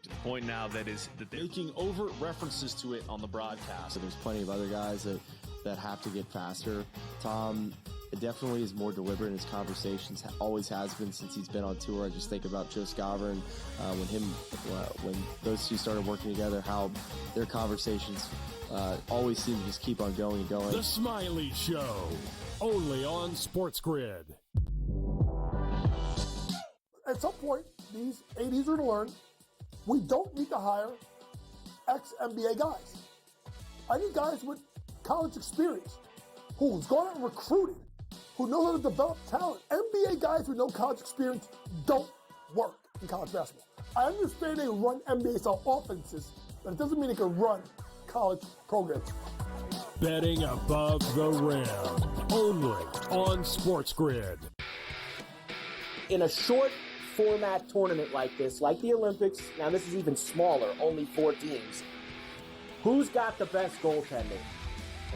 to the point now that they're making overt references to it on the broadcast. So there's plenty of other guys that have to get faster. Tom definitely is more deliberate in his conversations, always has been since he's been on tour. I just think about Joe Scavern, when those two started working together, how their conversations always seem to just keep on going and going. The Smiley Show, only on SportsGrid. At some point, these ADs are going to learn we don't need to hire ex-NBA guys. I need guys with college experience who's gone out and recruited, who know how to develop talent. NBA guys with no college experience don't work in college basketball. I understand they run NBA-style offenses, but it doesn't mean they can run college programs. Betting above the rim, only on SportsGrid. In a short format tournament like this, like the Olympics, now this is even smaller, only 4 teams, who's got the best goaltending?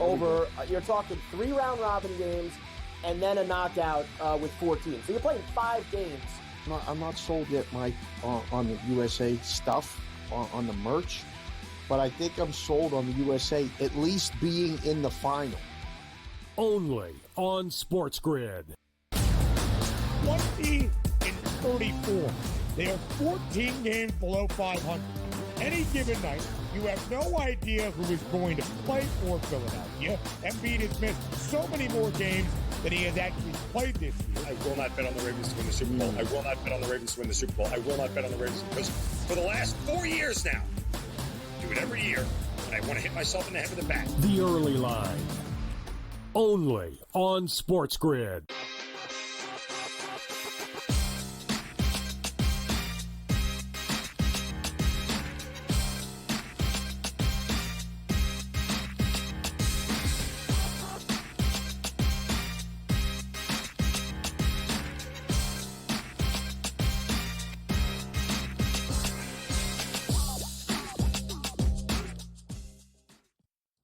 Over, you're talking 3 round robin games and then a knockout with 4 teams. So you're playing 5 games. I'm not sold yet, Mike, on the USA stuff, on the merch, but I think I'm sold on the USA at least being in the final. Only on SportsGrid. 20-34. They are 14 games below 500. Any given night, you have no idea who is going to play for Philadelphia. Embiid has missed so many more games than he has actually played this year. I will not bet on the Ravens to win the Super Bowl. I will not bet on the Ravens to win the Super Bowl. I will not bet on the Ravens because for the last 4 years now, I do it every year, and I want to hit myself in the head with a bat. The Early Line, only on SportsGrid.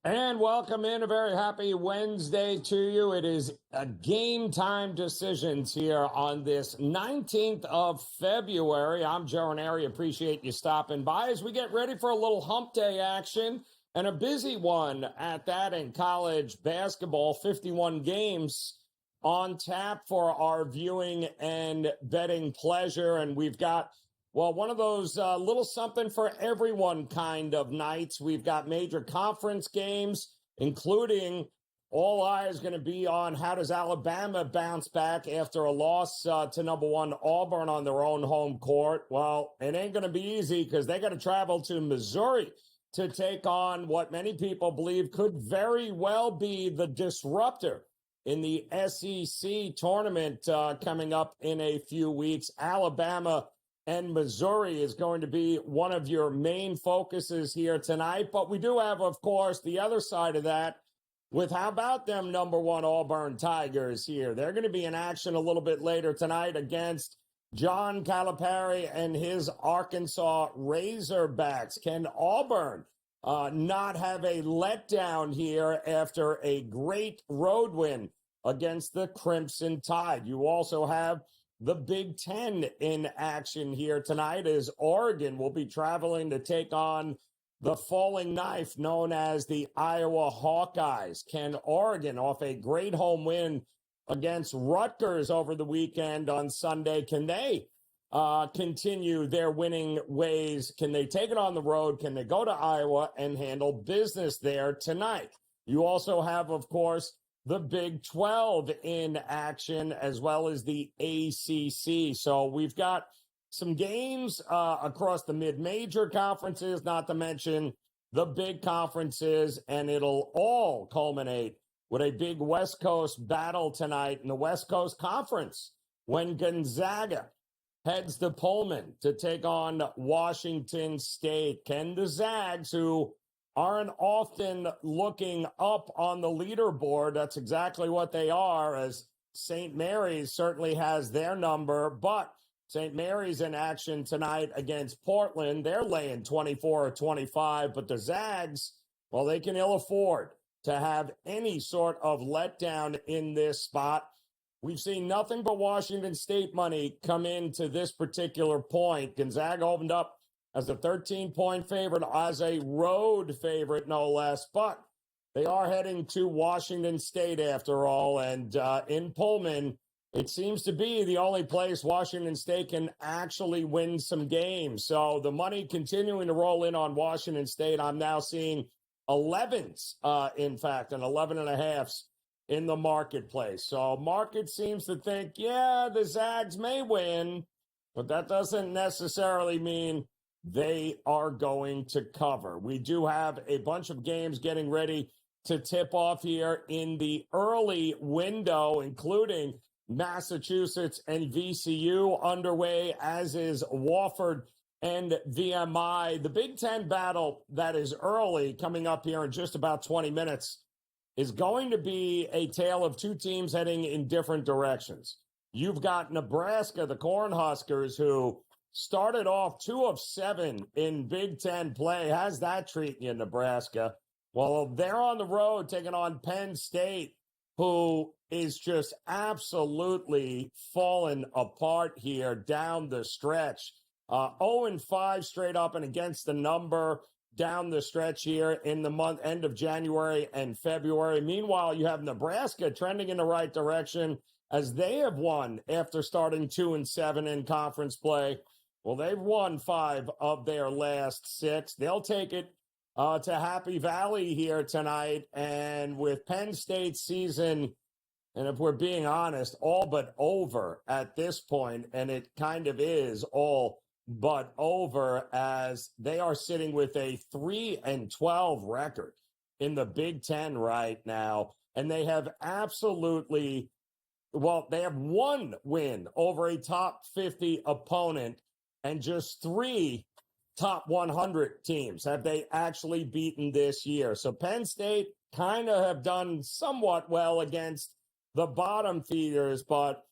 And welcome in. A very happy Wednesday to you. It is a Game Time Decisions here on this 19th of February. I'm Joe Raineri. Appreciate you stopping by as we get ready for a little hump day action and a busy one at that in college basketball. 51 games on tap for our viewing and betting pleasure. And we've got one of those little something for everyone kind of nights. We've got major conference games, including all eyes going to be on how does Alabama bounce back after a loss to number 1 Auburn on their own home court. Well, it ain't going to be easy because they got to travel to Missouri to take on what many people believe could very well be the disruptor in the SEC tournament coming up in a few weeks. Alabama and Missouri is going to be one of your main focuses here tonight. But we do have, of course, the other side of that with how about them number 1 Auburn Tigers here. They're going to be in action a little bit later tonight against John Calipari and his Arkansas Razorbacks. Can Auburn not have a letdown here after a great road win against the Crimson Tide? You also have the Big Ten in action here tonight as Oregon will be traveling to take on the falling knife known as the Iowa Hawkeyes. Can Oregon, off a great home win against Rutgers over the weekend on Sunday, can they continue their winning ways? Can they take it on the road? Can they go to Iowa and handle business there tonight? You also have, of course, the Big 12 in action, as well as the ACC. So we've got some games across the mid-major conferences, not to mention the big conferences, and it'll all culminate with a big West Coast battle tonight in the West Coast Conference when Gonzaga heads to Pullman to take on Washington State. Can the Zags, who aren't often looking up on the leaderboard, that's exactly what they are, as St. Mary's certainly has their number, but St. Mary's in action tonight against Portland. They're laying 24 or 25, but the Zags, well, they can ill afford to have any sort of letdown in this spot. We've seen nothing but Washington State money come into this particular point. Gonzaga opened up as a 13-point favorite, as a road favorite, no less. But they are heading to Washington State after all. And in Pullman, it seems to be the only place Washington State can actually win some games. So the money continuing to roll in on Washington State. I'm now seeing 11s, in fact, and 11.5s in the marketplace. So market seems to think, yeah, the Zags may win, but that doesn't necessarily mean they are going to cover. We do have a bunch of games getting ready to tip off here in the early window, including Massachusetts and VCU underway, as is Wofford and VMI. The Big Ten battle that is early, coming up here in just about 20 minutes, is going to be a tale of two teams heading in different directions. You've got Nebraska, the Cornhuskers, who started off 2 of 7 in Big Ten play. How's that treating you, Nebraska? Well, they're on the road taking on Penn State, who is just absolutely falling apart here down the stretch. 0-5 straight up and against the number down the stretch here in the end of January and February. Meanwhile, you have Nebraska trending in the right direction as they have won after starting 2-7 in conference play. Well, they've won 5 of their last 6. They'll take it to Happy Valley here tonight. And with Penn State's season, and if we're being honest, all but over at this point, and it kind of is all but over, as they are sitting with a 3-12 record in the Big Ten right now. And they have absolutely, they have 1 win over a top 50 opponent, and just 3 top 100 teams have they actually beaten this year. So Penn State kind of have done somewhat well against the bottom feeders, but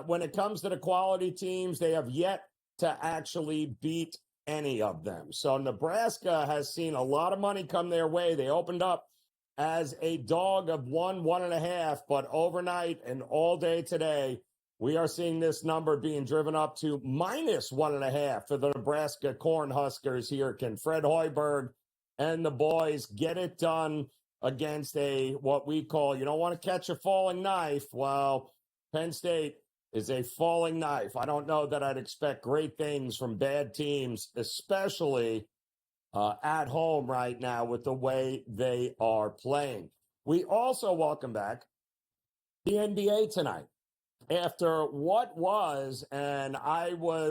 when it comes to the quality teams, they have yet to actually beat any of them. So Nebraska has seen a lot of money come their way. They opened up as a dog of 1.5, but overnight and all day today, we are seeing this number being driven up to -1.5 for the Nebraska Cornhuskers here. Can Fred Hoiberg and the boys get it done against what we call, you don't want to catch a falling knife? Well, Penn State is a falling knife. I don't know that I'd expect great things from bad teams, especially at home right now with the way they are playing. We also welcome back the NBA tonight. After what was, and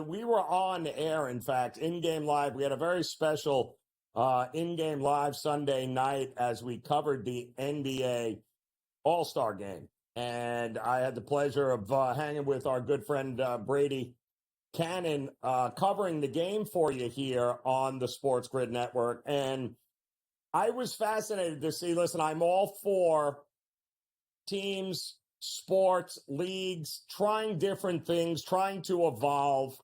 we were on air, in fact, in-game live. We had a very special in-game live Sunday night as we covered the NBA All-Star Game. And I had the pleasure of hanging with our good friend Brady Cannon, covering the game for you here on the SportsGrid Network. And I was fascinated to see, listen, I'm all for teams, sports, leagues, trying different things, trying to evolve.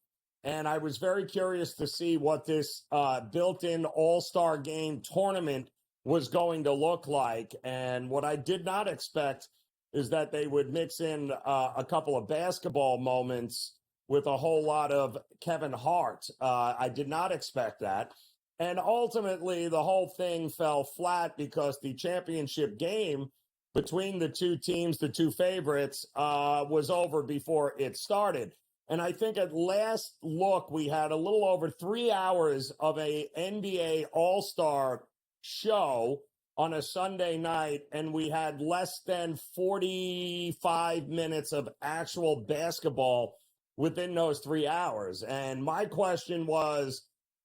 And I was very curious to see what this built-in All-Star Game tournament was going to look like. And what I did not expect is that they would mix in a couple of basketball moments with a whole lot of Kevin Hart. I did not expect that. And ultimately, the whole thing fell flat because the championship game between the two teams, the two favorites, was over before it started. And I think at last look, we had a little over 3 hours of a NBA All-Star show on a Sunday night, and we had less than 45 minutes of actual basketball within those 3 hours. And my question was,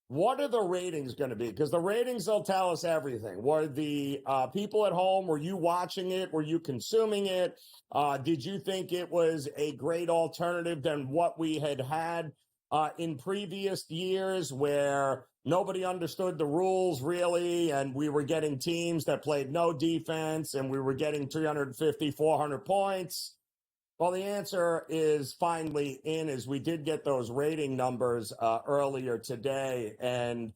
what are the ratings going to be? Because the ratings will tell us everything. Were the people at home, were you watching it? Were you consuming it? Did you think it was a great alternative than what we had in previous years where nobody understood the rules really, and we were getting teams that played no defense, and we were getting 350, 400 points? Well, the answer is finally in, as we did get those rating numbers earlier today. And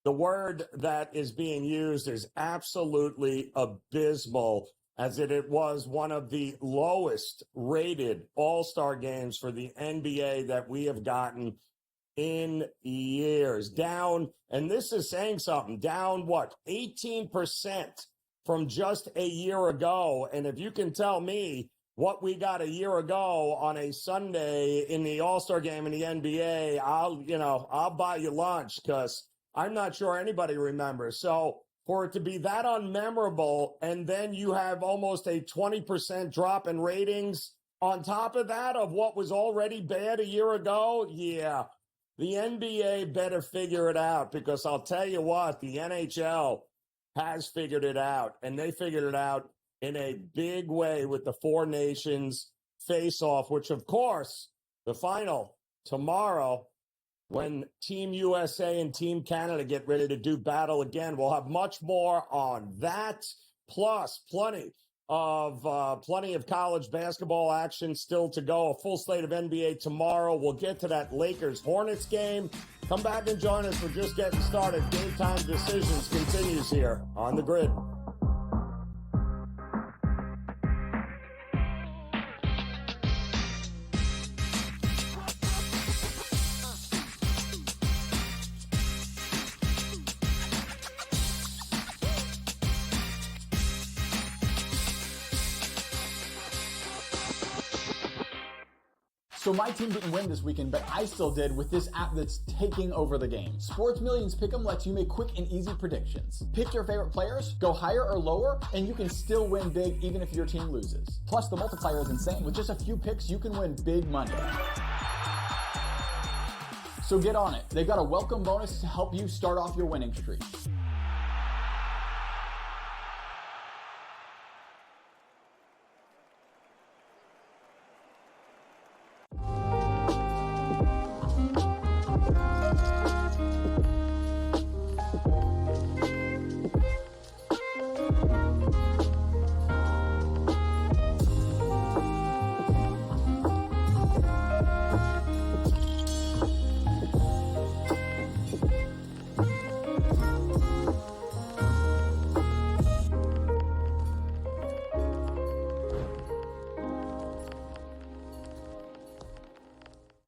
the word that is being used is absolutely abysmal, as it was one of the lowest rated All-Star games for the NBA that we have gotten in years. Down, and this is saying something, down what, 18% from just a year ago. And if you can tell me what we got a year ago on a Sunday in the All-Star game in the NBA, I'll buy you lunch, because I'm not sure anybody remembers. So for it to be that unmemorable, and then you have almost a 20% drop in ratings on top of that of what was already bad a year ago, yeah, the NBA better figure it out, because I'll tell you what, the NHL has figured it out, and they figured it out in a big way with the Four Nations face-off, which, of course, the final tomorrow, when Team USA and Team Canada get ready to do battle again. We'll have much more on that, plus plenty of college basketball action still to go. A full slate of NBA tomorrow. We'll get to that Lakers-Hornets game. Come back and join us. We're just getting started. Game Time Decisions continues here on the Grid. So my team didn't win this weekend, but I still did with this app that's taking over the game. Sports Millions Pick'em lets you make quick and easy predictions. Pick your favorite players, go higher or lower, and you can still win big even if your team loses. Plus, the multiplier is insane. With just a few picks, you can win big money. So get on it. They've got a welcome bonus to help you start off your winning streak.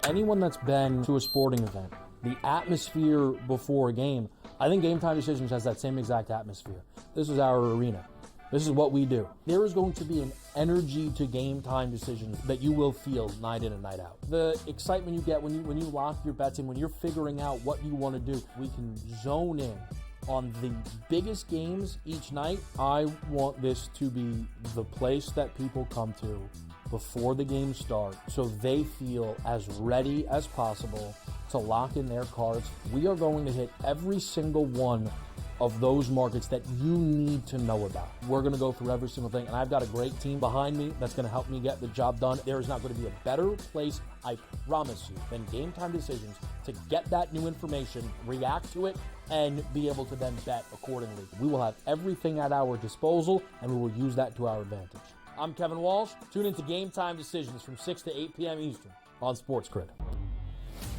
Anyone that's been to a sporting event, the atmosphere before a game, I think Game Time Decisions has that same exact atmosphere. This is our arena. This is what we do. There is going to be an energy to Game Time Decisions that you will feel night in and night out. The excitement you get when you lock your bets in, when you're figuring out what you want to do, we can zone in on the biggest games each night. I want this to be the place that people come to before the games start, so they feel as ready as possible to lock in their cards. We are going to hit every single one of those markets that you need to know about. We're going to go through every single thing, and I've got a great team behind me that's going to help me get the job done. There is not going to be a better place, I promise you, than Game Time Decisions to get that new information, react to it, and be able to then bet accordingly. We will have everything at our disposal, and we will use that to our advantage. I'm Kevin Walsh. Tune into Game Time Decisions from 6 to 8 p.m. Eastern on SportsGrid.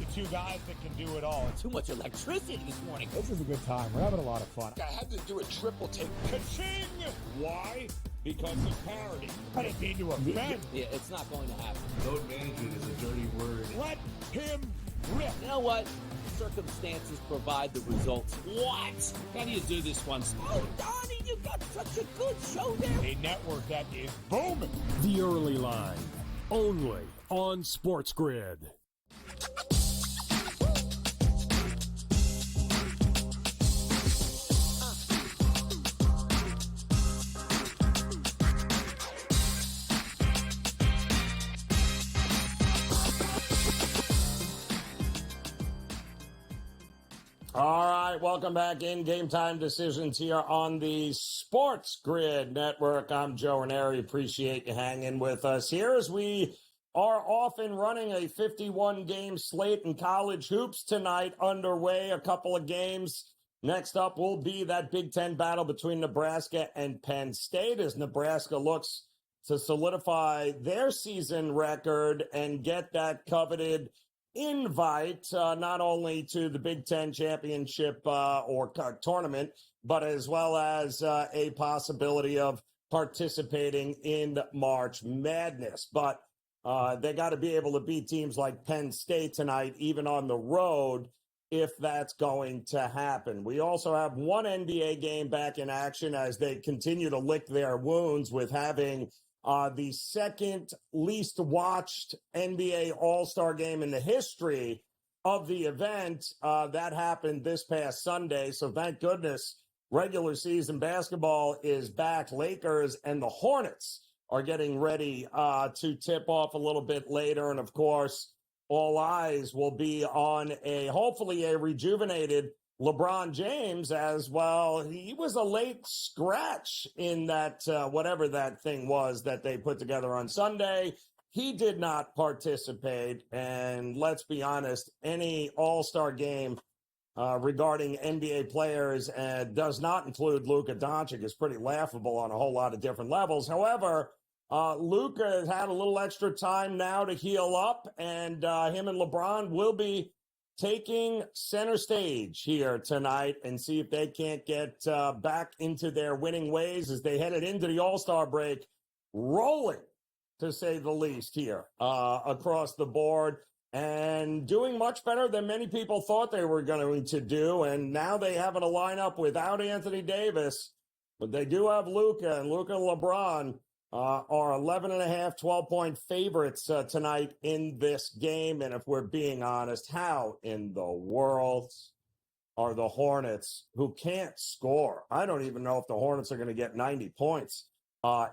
The two guys that can do it all. Too much electricity this morning. This is a good time. We're having a lot of fun. I had to do a triple take. Ka-ching! Why? Because of parity. I didn't mean to offend. Yeah, it's not going to happen. Load management is a dirty word. Let him rip. You know what? Circumstances provide the results. What? How do you do this one? Oh, Donnie, you got such a good show there. A network that is booming. The Early Line, only on SportsGrid. All right, welcome back in Game Time Decisions here on the SportsGrid Network. I'm Joe Raineri. Appreciate you hanging with us here as we are off and running a 51-game slate in college hoops tonight underway. A couple of games. Next up will be that Big Ten battle between Nebraska and Penn State as Nebraska looks to solidify their season record and get that coveted invite not only to the Big Ten championship or tournament, but as well as a possibility of participating in March Madness. But They got to be able to beat teams like Penn State tonight, even on the road, if that's going to happen. We also have one NBA game back in action as they continue to lick their wounds with having the second least watched NBA All-Star game in the history of the event. That happened this past Sunday. So thank goodness regular season basketball is back. Lakers and the Hornets are getting ready to tip off a little bit later. And of course, all eyes will be on hopefully a rejuvenated LeBron James as well. He was a late scratch in that, whatever that thing was that they put together on Sunday. He did not participate. And let's be honest, any all-star game regarding NBA players does not include Luka Doncic is pretty laughable on a whole lot of different levels. However, Luka has had a little extra time now to heal up, and him and LeBron will be taking center stage here tonight and see if they can't get back into their winning ways as they headed into the All-Star break, rolling, to say the least, here across the board, and doing much better than many people thought they were going to do. And now they have a lineup without Anthony Davis, but they do have Luka, and Luka and LeBron are 11.5, 12-point favorites tonight in this game. And if we're being honest, how in the world are the Hornets, who can't score? I don't even know if the Hornets are going to get 90 points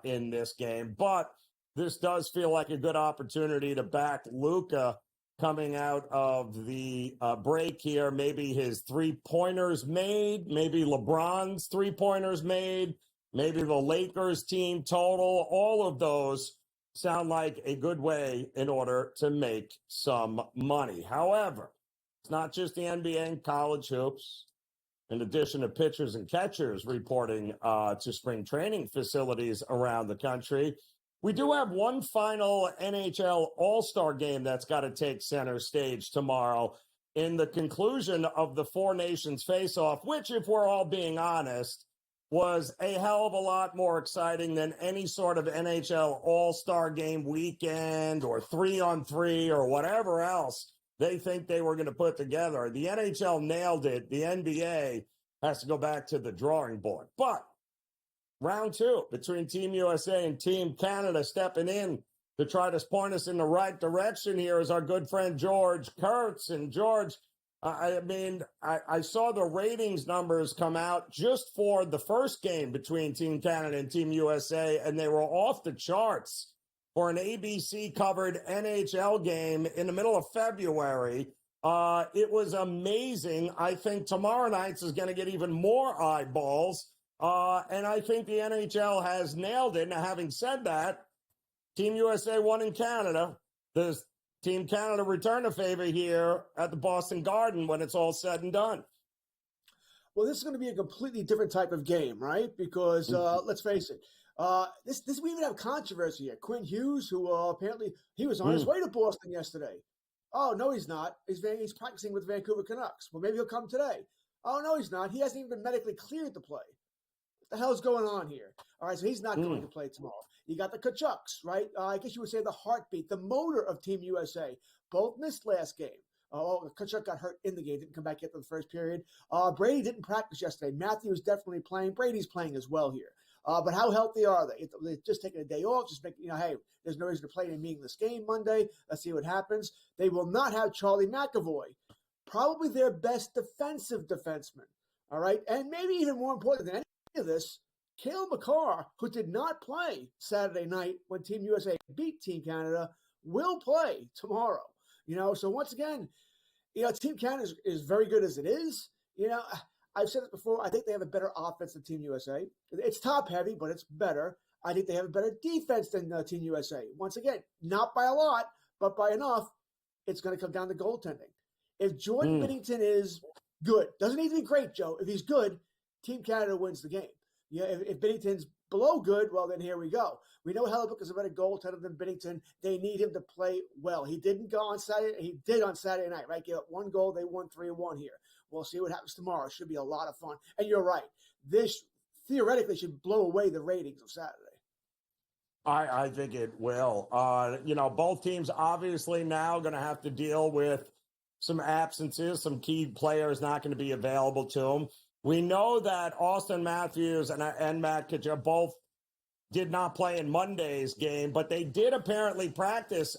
in this game. But this does feel like a good opportunity to back Luka coming out of the break here. Maybe his three-pointers made, maybe LeBron's three-pointers made, maybe the Lakers team total. All of those sound like a good way in order to make some money. However, it's not just the NBA and college hoops. In addition to pitchers and catchers reporting to spring training facilities around the country, we do have one final NHL All-Star game that's got to take center stage tomorrow in the conclusion of the Four Nations face-off, which, if we're all being honest, was a hell of a lot more exciting than any sort of NHL All-Star game weekend or 3-on-3 or whatever else they think they were going to put together. The NHL nailed it. The NBA has to go back to the drawing board. But round two between Team USA and Team Canada stepping in to try to point us in the right direction here is our good friend George Kurtz. And George, I saw the ratings numbers come out just for the first game between Team Canada and Team USA, and they were off the charts for an ABC-covered NHL game in the middle of February. It was amazing. I think tomorrow night's is going to get even more eyeballs, and I think the NHL has nailed it. Now, having said that, Team USA won in Canada. Does Team Canada return a favor here at the Boston Garden when it's all said and done? Well, this is going to be a completely different type of game, right? Because let's face it, we even have controversy here. Quinn Hughes, who apparently he was on his way to Boston yesterday. Oh, no, he's not. He's practicing with the Vancouver Canucks. Well, maybe he'll come today. Oh, no, he's not. He hasn't even been medically cleared to play. What the hell's going on here? All right, so he's not going to play tomorrow. You got the Kachucks, right? I guess you would say the heartbeat, the motor of Team USA. Both missed last game. Kachuk got hurt in the game, didn't come back yet for the first period. Brady didn't practice yesterday. Matthew is definitely playing. Brady's playing as well here. But how healthy are they? They're just taking a day off, just making, hey, there's no reason to play in a meaningless game Monday. Let's see what happens. They will not have Charlie McAvoy, probably their best defensive defenseman. All right. And maybe even more important than any of this, Cale Makar, who did not play Saturday night when Team USA beat Team Canada, will play tomorrow. So once again, Team Canada is very good as it is. I've said it before. I think they have a better offense than Team USA. It's top heavy, but it's better. I think they have a better defense than Team USA. Once again, not by a lot, but by enough. It's going to come down to goaltending. If Jordan Binnington is good, doesn't need to be great, Joe. If he's good, Team Canada wins the game. If Binnington's below good, well, then here we go. We know Hellebuyck is a better goaltender than Binnington. They need him to play well. He didn't go on Saturday. He did on Saturday night, right? Gave up one goal. They won 3-1 here. We'll see what happens tomorrow. It should be a lot of fun. And you're right. This theoretically should blow away the ratings of Saturday. I think it will. Both teams obviously now going to have to deal with some absences, some key players not going to be available to them. We know that Austin Matthews and Matt Kachuk both did not play in Monday's game, but they did apparently practice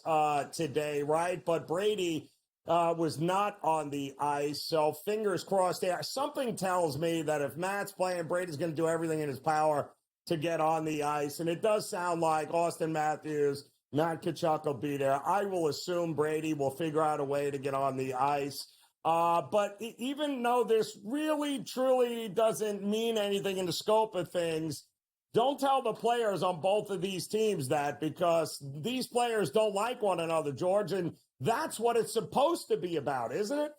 today, right? But Brady was not on the ice, so fingers crossed there. Something tells me that if Matt's playing, Brady's going to do everything in his power to get on the ice, and it does sound like Austin Matthews, Matt Kachuk will be there. I will assume Brady will figure out a way to get on the ice. But even though this really, truly doesn't mean anything in the scope of things, don't tell the players on both of these teams that, because these players don't like one another, George, and that's what it's supposed to be about, isn't it?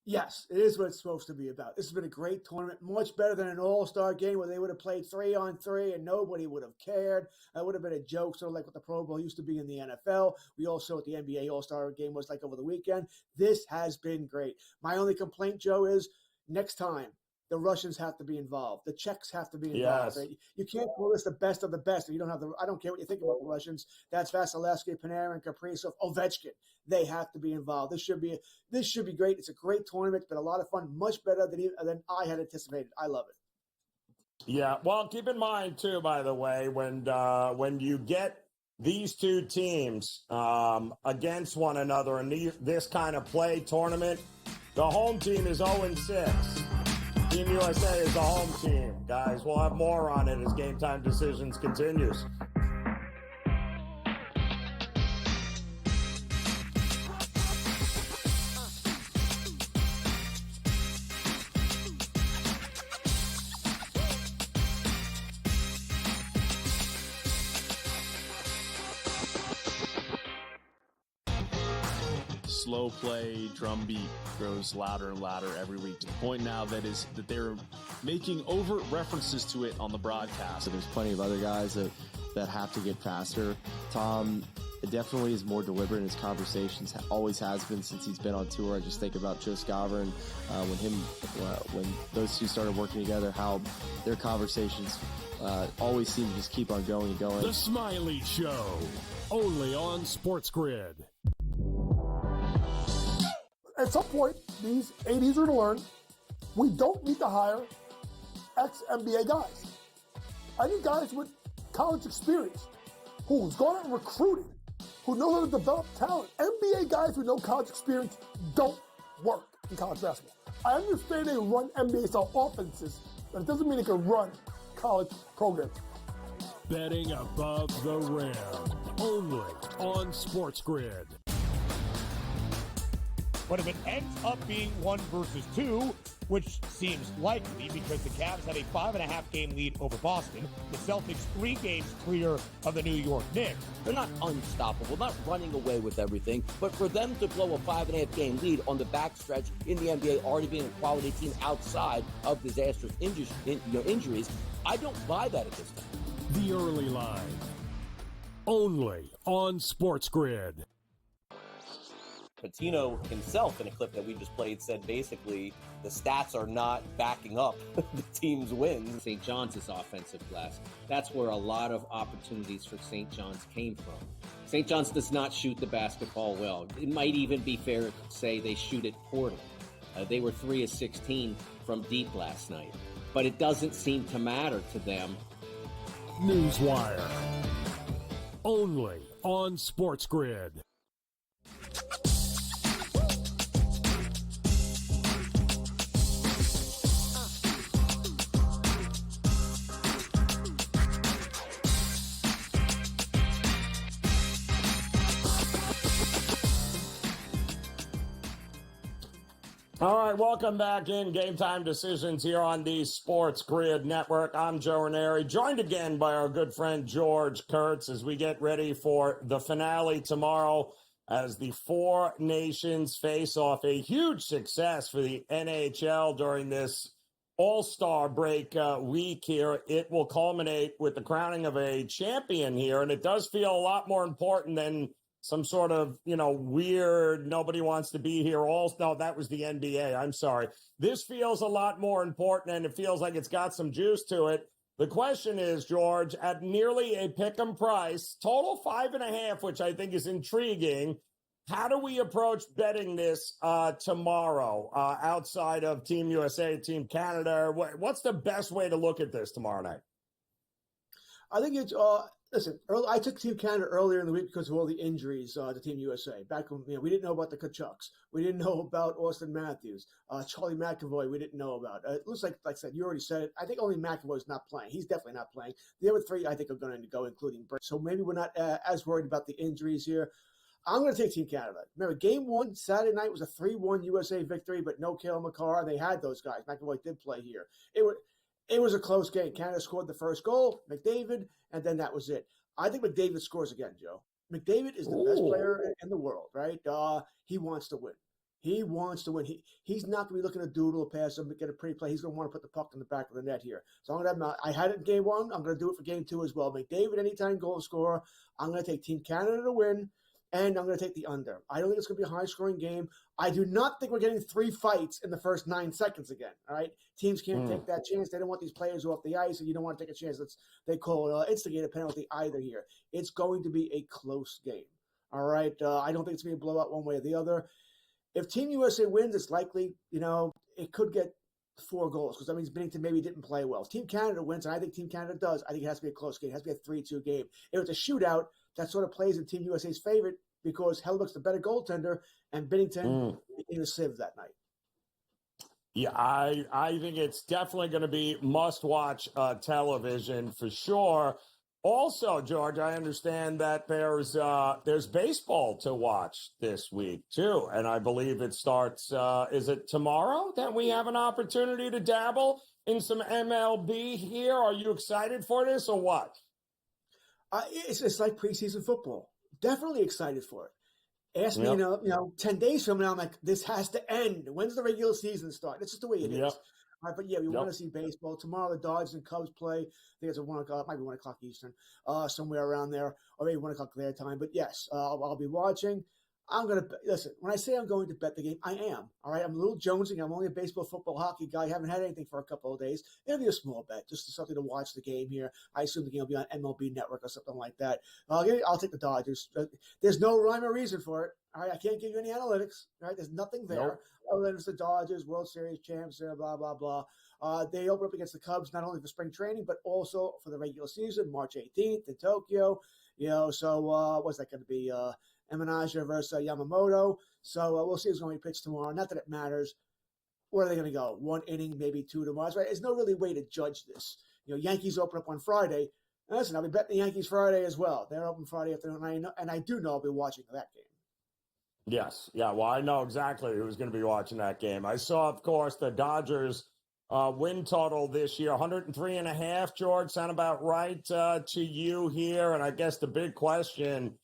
Yes, it is what it's supposed to be about. This has been a great tournament, much better than an all-star game where they would have played 3-on-3 and nobody would have cared. That would have been a joke, sort of like what the Pro Bowl used to be in the NFL. We all saw what the NBA all-star game was like over the weekend. This has been great. My only complaint, Joe, is next time the Russians have to be involved. The Czechs have to be involved. Yes. Right? You can't call this the best of the best if you don't have the – I don't care what you think about the Russians. That's Vasilevsky, Panarin, Kaprizov, Ovechkin. They have to be involved. This should be great. It's a great tournament. It's been a lot of fun, much better than I had anticipated. I love it. Yeah, well, keep in mind, too, by the way, when you get these two teams against one another in this kind of play tournament, the home team is 0-6. Team USA is the home team. Guys, we'll have more on it as Game Time Decisions continues. Slow play, drum beat grows louder and louder every week, to the point now that they're making overt references to it on the broadcast. So there's plenty of other guys that have to get faster. Tom definitely is more deliberate in his conversations, always has been since he's been on tour. I just think about Joe Raineri when those two started working together, how their conversations always seem to just keep on going and going. The Smiley Show, only on SportsGrid. At some point, these 80s are going to learn we don't need to hire ex-NBA guys. I need guys with college experience who's gone out and recruited, who know how to develop talent. NBA guys with no college experience don't work in college basketball. I understand they run NBA-style offenses, but it doesn't mean they can run college programs. Betting above the rim, only on SportsGrid. But if it ends up being 1 versus 2, which seems likely because the Cavs have a 5.5 game lead over Boston, the Celtics 3 games clear of the New York Knicks. They're not unstoppable, not running away with everything, but for them to blow a 5.5 game lead on the backstretch in the NBA, already being a quality team outside of disastrous injuries, I don't buy that at this time. The early line, only on SportsGrid. Patino himself, in a clip that we just played, said basically the stats are not backing up the team's wins. St. John's is offensive glass. That's where a lot of opportunities for St. John's came from. St. John's does not shoot the basketball well. It might even be fair to say they shoot it poorly. They were 3 of 16 from deep last night, but it doesn't seem to matter to them. Newswire, only on SportsGrid. All right, welcome back in Game Time Decisions here on the SportsGrid Network. I'm Joe Raineri, joined again by our good friend George Kurtz as we get ready for the finale tomorrow as the Four Nations face off. A huge success for the NHL during this All-Star break week here. It will culminate with the crowning of a champion here, and it does feel a lot more important than some sort of, weird, nobody wants to be here. No, that was the NBA. I'm sorry. This feels a lot more important, and it feels like it's got some juice to it The question is, George, at nearly a pick'em price, total 5.5, which I think is intriguing. How do we approach betting this tomorrow outside of Team USA, Team Canada? What's the best way to look at this tomorrow night? I think it's listen. I took Team Canada earlier in the week because of all the injuries to Team USA. Back when we didn't know about the Kachucks, we didn't know about Austin Matthews, Charlie McAvoy. We didn't know about. It looks like I said, you already said it. I think only McAvoy's not playing. He's definitely not playing. The other three, I think, are going to go, including Brett. So maybe we're not as worried about the injuries here. I'm going to take Team Canada. Remember, Game 1 Saturday night was a 3-1 USA victory, but no Cale Makar. They had those guys. McAvoy did play here. It was a close game. Canada scored the first goal, McDavid, and then that was it. I think McDavid scores again, Joe. McDavid is the best player in the world, right? He wants to win. He wants to win. He's not going to be looking to doodle pass him, get a pretty play. He's going to want to put the puck in the back of the net here. So I'm going to have I had it in Game 1. I'm going to do it for Game 2 as well. McDavid, anytime goal scorer. I'm going to take Team Canada to win. And I'm going to take the under. I don't think it's going to be a high-scoring game. I do not think we're getting 3 fights in the first 9 seconds again, all right? Teams can't take that chance. They don't want these players off the ice, and you don't want to take a chance. They call it instigated penalty either here. It's going to be a close game, all right? I don't think it's going to be a blowout one way or the other. If Team USA wins, it's likely, it could get 4 goals because that means Binnington maybe didn't play well. If Team Canada wins, and I think Team Canada does, I think it has to be a close game. It has to be a 3-2 game. If it's a shootout, that sort of plays in Team USA's favorite because Hellebuyck's the better goaltender and Binnington in a sieve that night. Yeah, I think it's definitely going to be must-watch television for sure. Also, George, I understand that there's baseball to watch this week too, and I believe it starts. Is it tomorrow that we have an opportunity to dabble in some MLB here? Are you excited for this or what? It's like preseason football. Definitely excited for it. Ask me, 10 days from now, I'm like, this has to end. When's the regular season start? It's just the way it is. All right, but yeah, we want to see baseball. Tomorrow, the Dodgers and Cubs play. I think it's at 1 o'clock, might be 1 o'clock Eastern, somewhere around there, or maybe 1 o'clock their time. But yes, I'll be watching. I'm going to listen. When I say I'm going to bet the game, I am. All right, I'm a little jonesing. I'm only a baseball, football, hockey guy. I haven't had anything for a couple of days. It'll be a small bet, just something to watch the game here. I assume the game will be on MLB Network or something like that. I'll take the Dodgers. There's no rhyme or reason for it. All right, I can't give you any analytics. All right, there's nothing there other than it's the Dodgers, World Series champs, blah blah blah. They open up against the Cubs not only for spring training but also for the regular season, March 18th in Tokyo. So what's that going to be? Eminaja versus Yamamoto. So we'll see who's going to be pitched tomorrow. Not that it matters. Where are they going to go? 1 inning, maybe 2 tomorrow. Right? There's no really way to judge this. Yankees open up on Friday. And listen, I'll be betting the Yankees Friday as well. They're open Friday afternoon, and I do know I'll be watching that game. Yes. Yeah, well, I know exactly who's going to be watching that game. I saw, of course, the Dodgers win total this year, 103.5, George. Sound about right to you here? And I guess the big question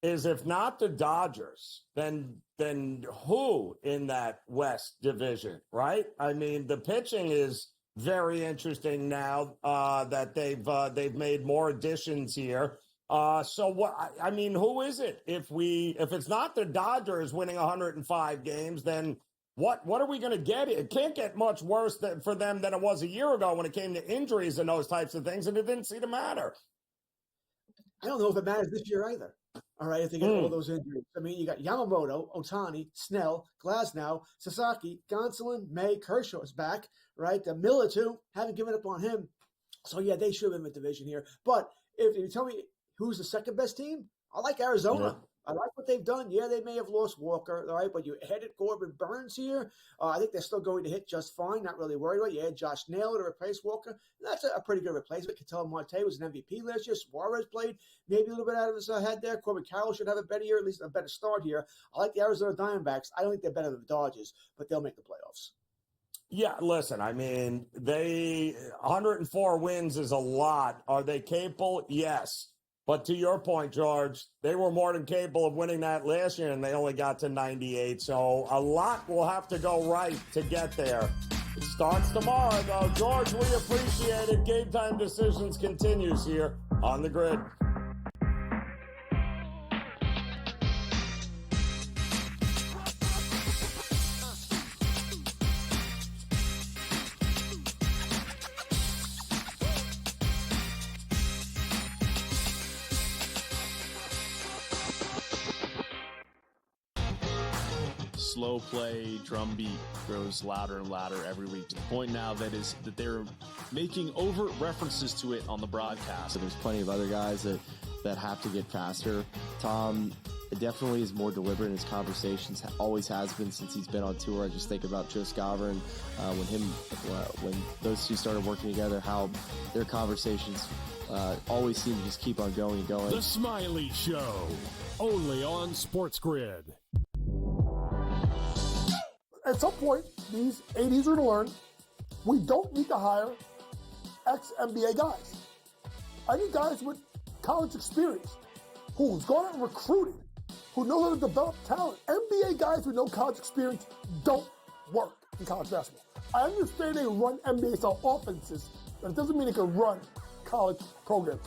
is, if not the Dodgers, then who in that West division, right? I mean, the pitching is very interesting now that they've made more additions here. So what? I mean, who is it? If it's not the Dodgers winning 105 games, then what are we going to get? It can't get much worse for them than it was a year ago when it came to injuries and those types of things, and it didn't seem to matter. I don't know if it matters this year either. All right, if they get all those injuries. I mean, you got Yamamoto, Ohtani, Snell, Glasnow, Sasaki, Gonsolin, May, Kershaw's back, right? Miller, too. Haven't given up on him. So, yeah, they should win the division here. But if you tell me who's the second best team, I like Arizona. Yeah. I like what they've done. Yeah, they may have lost Walker, all right, but you added Corbin Burns here. I think they're still going to hit just fine. Not really worried about it. You add Josh Naylor to replace Walker. That's a pretty good replacement. Ketel Marte was an MVP last year. Suarez played maybe a little bit out of his head there. Corbin Carroll should have a better year, at least a better start here. I like the Arizona Diamondbacks. I don't think they're better than the Dodgers, but they'll make the playoffs. Yeah, listen, I mean, 104 wins is a lot. Are they capable? Yes. But to your point, George, they were more than capable of winning that last year, and they only got to 98. So a lot will have to go right to get there. It starts tomorrow, though. George, we appreciate it. Game Time Decisions continues here on the Grid. slow play drumbeat grows louder and louder every week to the point now that they're making overt references to it on the broadcast. So there's plenty of other guys that have to get faster. Tom definitely is more deliberate in his conversations, always has been since he's been on tour. I just think about Joe Raineri when those two started working together, how their conversations always seem to just keep on going and going. The Smiley Show, only on SportsGrid. At some point, these 80s are going to learn we don't need to hire ex-NBA guys. I need guys with college experience who's gone out and recruited, who know how to develop talent. NBA guys with no college experience don't work in college basketball. I understand they run NBA-style offenses, but it doesn't mean they can run college programs.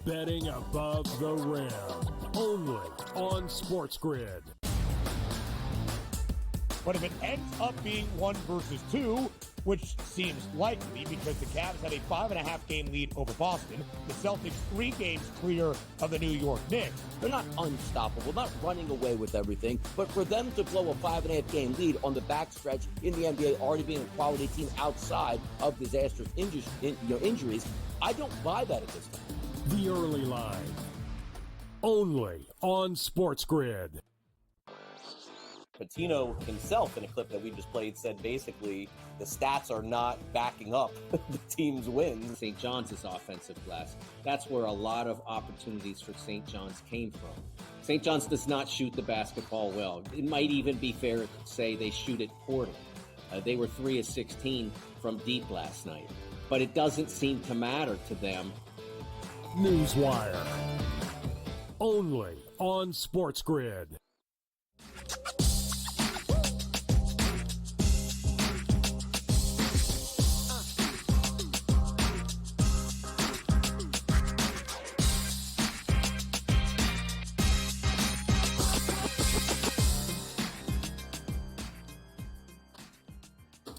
Betting above the rim, only on SportsGrid. But if it ends up being 1 versus 2, which seems likely because the Cavs had a 5.5 game lead over Boston, the Celtics 3 games clear of the New York Knicks. They're not unstoppable, not running away with everything, but for them to blow a 5.5 game lead on the backstretch in the NBA, already being a quality team outside of disastrous injuries, I don't buy that at this time. The early line, only on SportsGrid. Patino himself, in a clip that we just played, said basically the stats are not backing up the team's wins. St. John's offensive glass. That's where a lot of opportunities for St. John's came from. St. John's does not shoot the basketball well. It might even be fair to say they shoot it poorly. They were 3 of 16 from deep last night, but it doesn't seem to matter to them. Newswire, only on SportsGrid.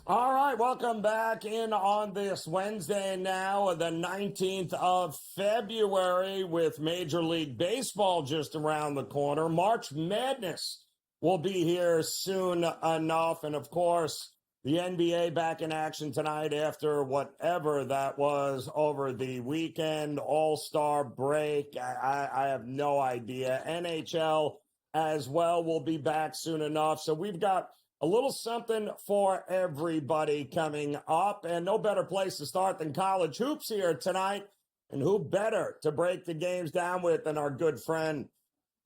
All right, welcome back in on this Wednesday now, the 19th of February, with Major League Baseball just around the corner. March Madness will be here soon enough. And, of course, the NBA back in action tonight after whatever that was over the weekend, All-Star break. I have no idea. NHL as well will be back soon enough. So we've got a little something for everybody coming up, and no better place to start than college hoops here tonight. And who better to break the games down with than our good friend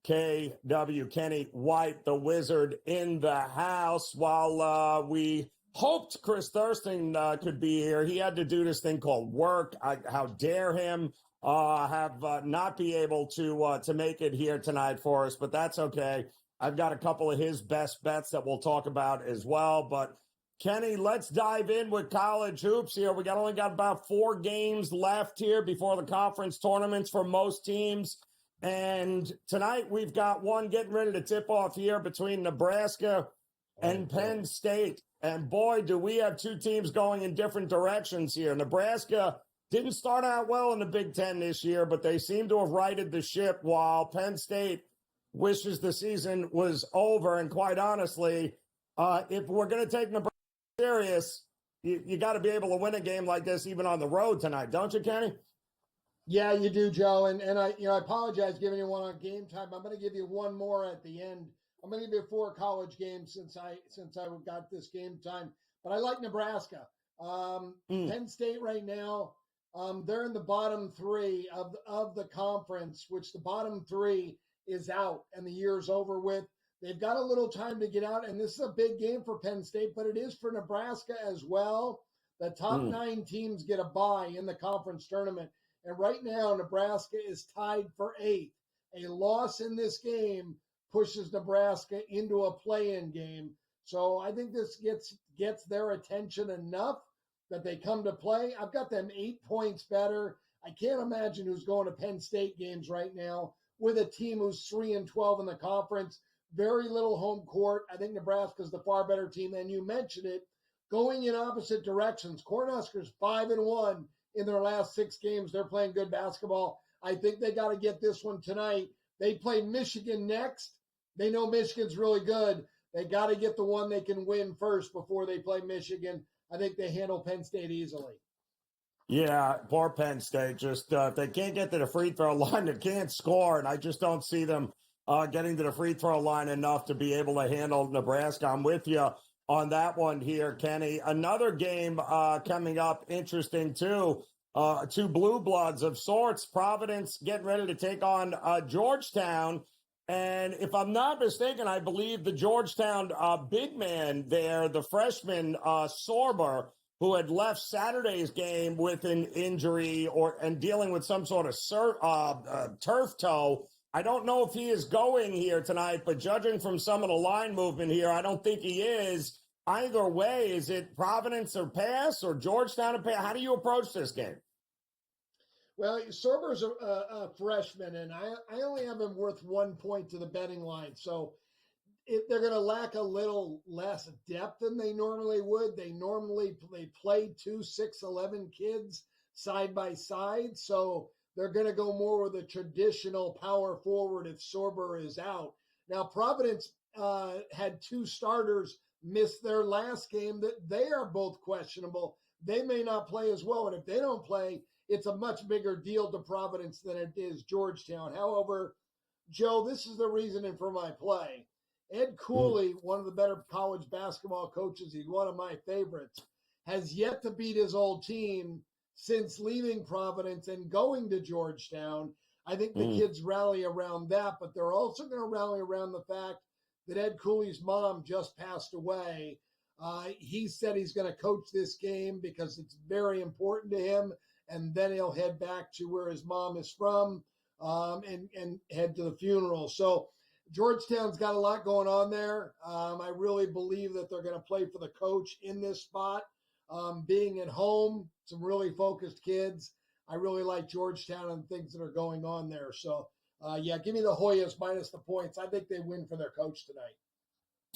KW, Kenny White, the Wizard, in the house. While we hoped Chris Thurston could be here, he had to do this thing called work. How dare him have not be able to make it here tonight for us, but that's okay. I've got a couple of his best bets that we'll talk about as well. But, Kenny, let's dive in with college hoops here. We only got about 4 games left here before the conference tournaments for most teams. And tonight we've got one getting ready to tip off here between Nebraska and Penn State. And, boy, do we have 2 teams going in different directions here. Nebraska didn't start out well in the Big Ten this year, but they seem to have righted the ship, while Penn State wishes the season was over. And quite honestly, if we're going to take Nebraska serious, you got to be able to win a game like this even on the road tonight, don't you, Kenny? Yeah, you do, Joe. And I apologize giving you one on Game Time. I'm going to give you one more at the end. I'm going to give you 4 college games since I got this Game Time. But I like Nebraska. Penn State right now, they're in the bottom 3 of the conference, which the bottom 3 is out and the year's over with. They've got a little time to get out, and this is a big game for Penn State, but it is for Nebraska as well. The top 9 teams get a bye in the conference tournament, and right now Nebraska is tied for 8th. A loss in this game pushes Nebraska into a play-in game. So I think this gets their attention enough that they come to play. I've got them 8 points better. I can't imagine who's going to Penn State games right now with a team who's 3-12 in the conference. Very little home court. I think Nebraska's the far better team. And you mentioned it, going in opposite directions. Cornhuskers 5-1 in their last 6 games. They're playing good basketball. I think they got to get this one tonight. They play Michigan next. They know Michigan's really good. They got to get the one they can win first before they play Michigan. I think they handle Penn State easily. Yeah, poor Penn State. Just if they can't get to the free throw line, they can't score, and I just don't see them getting to the free throw line enough to be able to handle Nebraska. I'm with you on that one here, Kenny. Another game coming up, interesting too. Two blue bloods of sorts. Providence getting ready to take on Georgetown. And if I'm not mistaken, I believe the Georgetown big man there, the freshman Sorber, who had left Saturday's game with an injury and dealing with some sort of turf toe. I don't know if he is going here tonight, but judging from some of the line movement here, I don't think he is. Either way, is it Providence or pass or Georgetown or pass? How do you approach this game? Well, Sorber's a freshman, and I only have him worth 1 point to the betting line. So they're going to lack a little less depth than they normally would. They play 2 6'11" kids side by side. So they're going to go more with a traditional power forward if Sorber is out. Now, Providence had 2 starters miss their last game. That they are both questionable. They may not play as well. And if they don't play, it's a much bigger deal to Providence than it is Georgetown. However, Joe, this is the reasoning for my play. Ed Cooley, one of the better college basketball coaches, he's one of my favorites, has yet to beat his old team since leaving Providence and going to Georgetown. I think the kids rally around that, but they're also going to rally around the fact that Ed Cooley's mom just passed away. He said he's going to coach this game because it's very important to him, and then he'll head back to where his mom is from and head to the funeral. So Georgetown's got a lot going on there. I really believe that they're going to play for the coach in this spot. Being at home, some really focused kids. I really like Georgetown and things that are going on there. So, give me the Hoyas minus the points. I think they win for their coach tonight.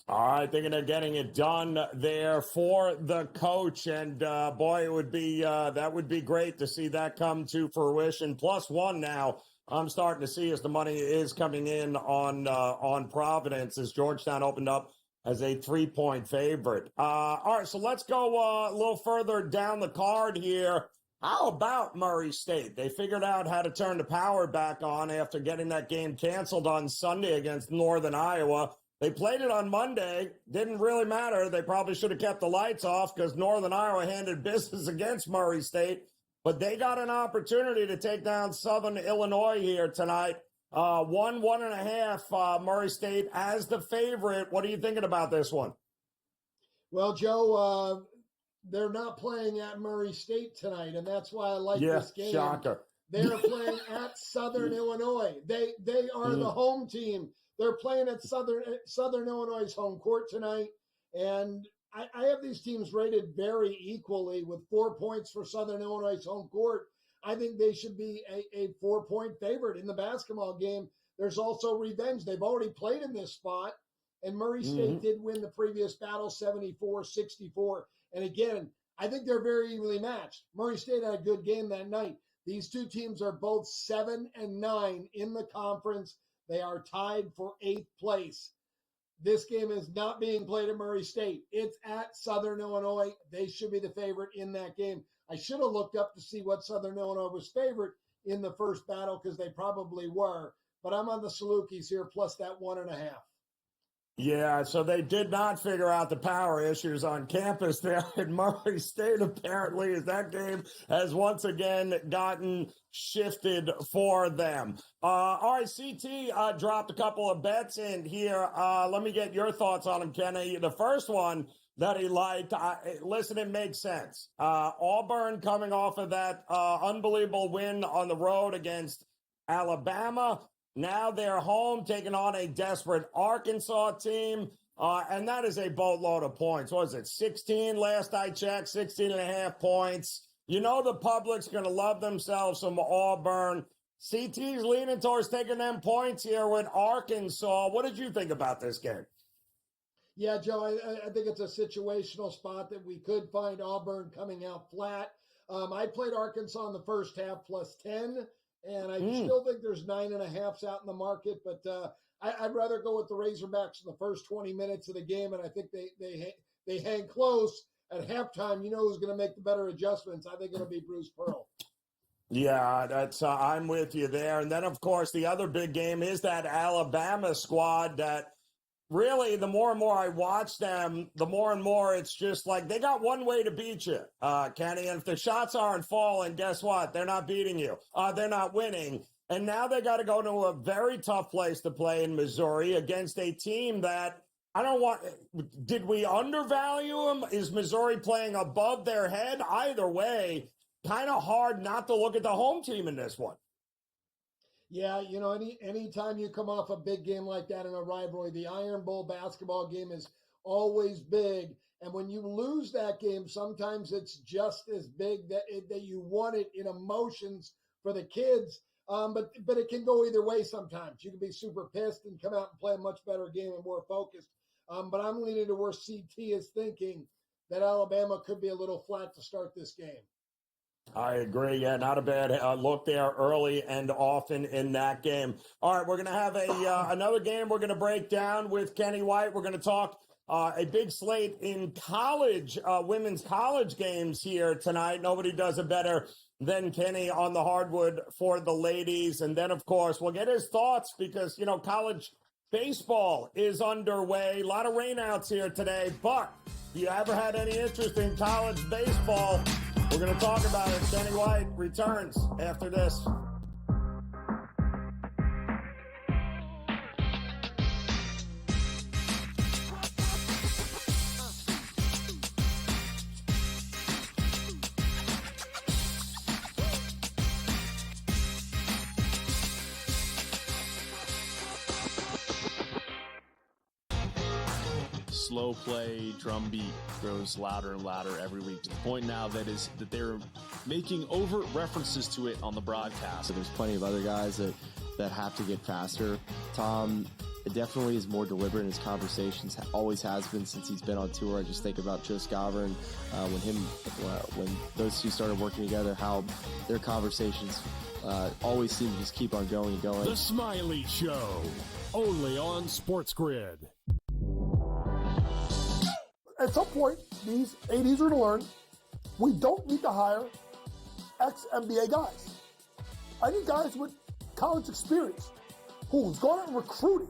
All right, thinking they're getting it done there for the coach, and boy, it would be that would be great to see that come to fruition. +1 now. I'm starting to see as the money is coming in on Providence as Georgetown opened up as a 3-point favorite. All right, so let's go a little further down the card here. How about Murray State? They figured out how to turn the power back on after getting that game canceled on Sunday against Northern Iowa. They played it on Monday. Didn't really matter. They probably should have kept the lights off because Northern Iowa handled business against Murray State. But they got an opportunity to take down Southern Illinois here tonight. 1.5, Murray State as the favorite. What are you thinking about this one? Well, Joe, they're not playing at Murray State tonight, and that's why I like this game. Shocker. They're playing at Southern Illinois. They are the home team. They're playing at Southern Illinois' home court tonight, and I have these teams rated very equally with 4 points for Southern Illinois' home court. I think they should be a 4-point favorite in the basketball game. There's also revenge. They've already played in this spot, and Murray State did win the previous battle 74-64. And again, I think they're very evenly matched. Murray State had a good game that night. These two teams are both 7-9 in the conference. They are tied for 8th place. This game is not being played at Murray State. It's at Southern Illinois. They should be the favorite in that game. I should have looked up to see what Southern Illinois was favorite in the first battle because they probably were. But I'm on the Salukis here plus that 1.5. Yeah, so they did not figure out the power issues on campus there at Murray State, apparently, as that game has once again gotten shifted for them. All right, CT dropped a couple of bets in here. Let me get your thoughts on them, Kenny. The first one that he liked, listen, it makes sense. Auburn coming off of that unbelievable win on the road against Alabama. Now they're home taking on a desperate Arkansas team, and that is a boatload of points. What is it, 16 last I checked, 16.5 points. You know the public's going to love themselves some Auburn. CT's leaning towards taking them points here with Arkansas. What did you think about this game? Yeah, Joe, I think it's a situational spot that we could find Auburn coming out flat. I played Arkansas in the first half plus 10. And I still think there's 9.5s out in the market, but I'd rather go with the Razorbacks in the first 20 minutes of the game, and I think they hang close at halftime. You know who's going to make the better adjustments? I think it'll be Bruce Pearl. Yeah, that's I'm with you there. And then, of course, the other big game is that Alabama squad that really, the more and more I watch them, the more and more it's just like they got one way to beat you, Kenny. And if the shots aren't falling, guess what? They're not beating you. They're not winning. And now they got to go to a very tough place to play in Missouri against a team that I don't want. Did we undervalue them? Is Missouri playing above their head? Either way, kind of hard not to look at the home team in this one. Yeah, you know, anytime you come off a big game like that in a rivalry, the Iron Bowl basketball game is always big. And when you lose that game, sometimes it's just as big that you won it in emotions for the kids. But it can go either way sometimes. You can be super pissed and come out and play a much better game and more focused. But I'm leaning to where CT is thinking that Alabama could be a little flat to start this game. I agree. Yeah, not a bad look there early and often in that game. All right, we're going to have another game we're going to break down with Kenny White. We're going to talk a big slate in college, women's college games here tonight. Nobody does it better than Kenny on the hardwood for the ladies. And then, of course, we'll get his thoughts because, you know, college baseball is underway. A lot of rainouts here today. But if you ever had any interest in college baseball, we're going to talk about it. Kenny White returns after this. Slow play drum beat grows louder and louder every week to the point now that they're making overt references to it on the broadcast. So there's plenty of other guys that have to get faster. Tom definitely is more deliberate in his conversations, always has been since he's been on tour. I just think about Joe Raineri when those two started working together, how their conversations always seem to just keep on going and going. The Smiley Show, only on SportsGrid. At some point, these ADs are going to learn we don't need to hire ex-NBA guys. I need guys with college experience who's gone out and recruited,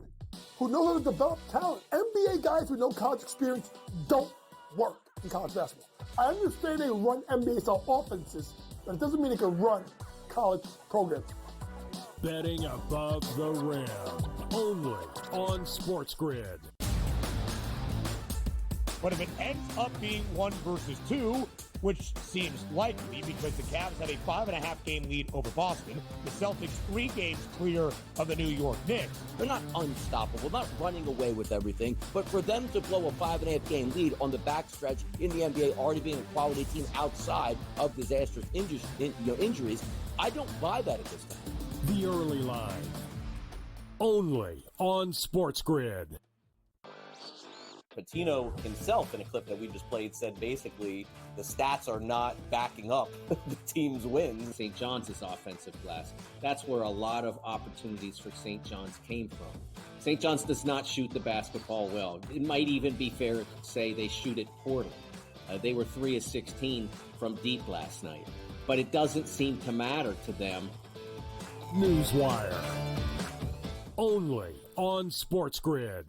who know how to develop talent. NBA guys with no college experience don't work in college basketball. I understand they run NBA-style offenses, but it doesn't mean they can run college programs. Betting above the rim, only on SportsGrid. But if it ends up being 1 versus 2, which seems likely because the Cavs have a 5.5 game lead over Boston, the Celtics 3 games clear of the New York Knicks. They're not unstoppable, not running away with everything, but for them to blow a 5.5 game lead on the backstretch in the NBA, already being a quality team outside of disastrous injuries, I don't buy that at this time. The early line, only on SportsGrid. Patino himself, in a clip that we just played, said basically the stats are not backing up the team's wins. St. John's is offensive glass. That's where a lot of opportunities for St. John's came from. St. John's does not shoot the basketball well. It might even be fair to say they shoot it poorly. They were 3 of 16 from deep last night, but it doesn't seem to matter to them. Newswire, only on SportsGrid.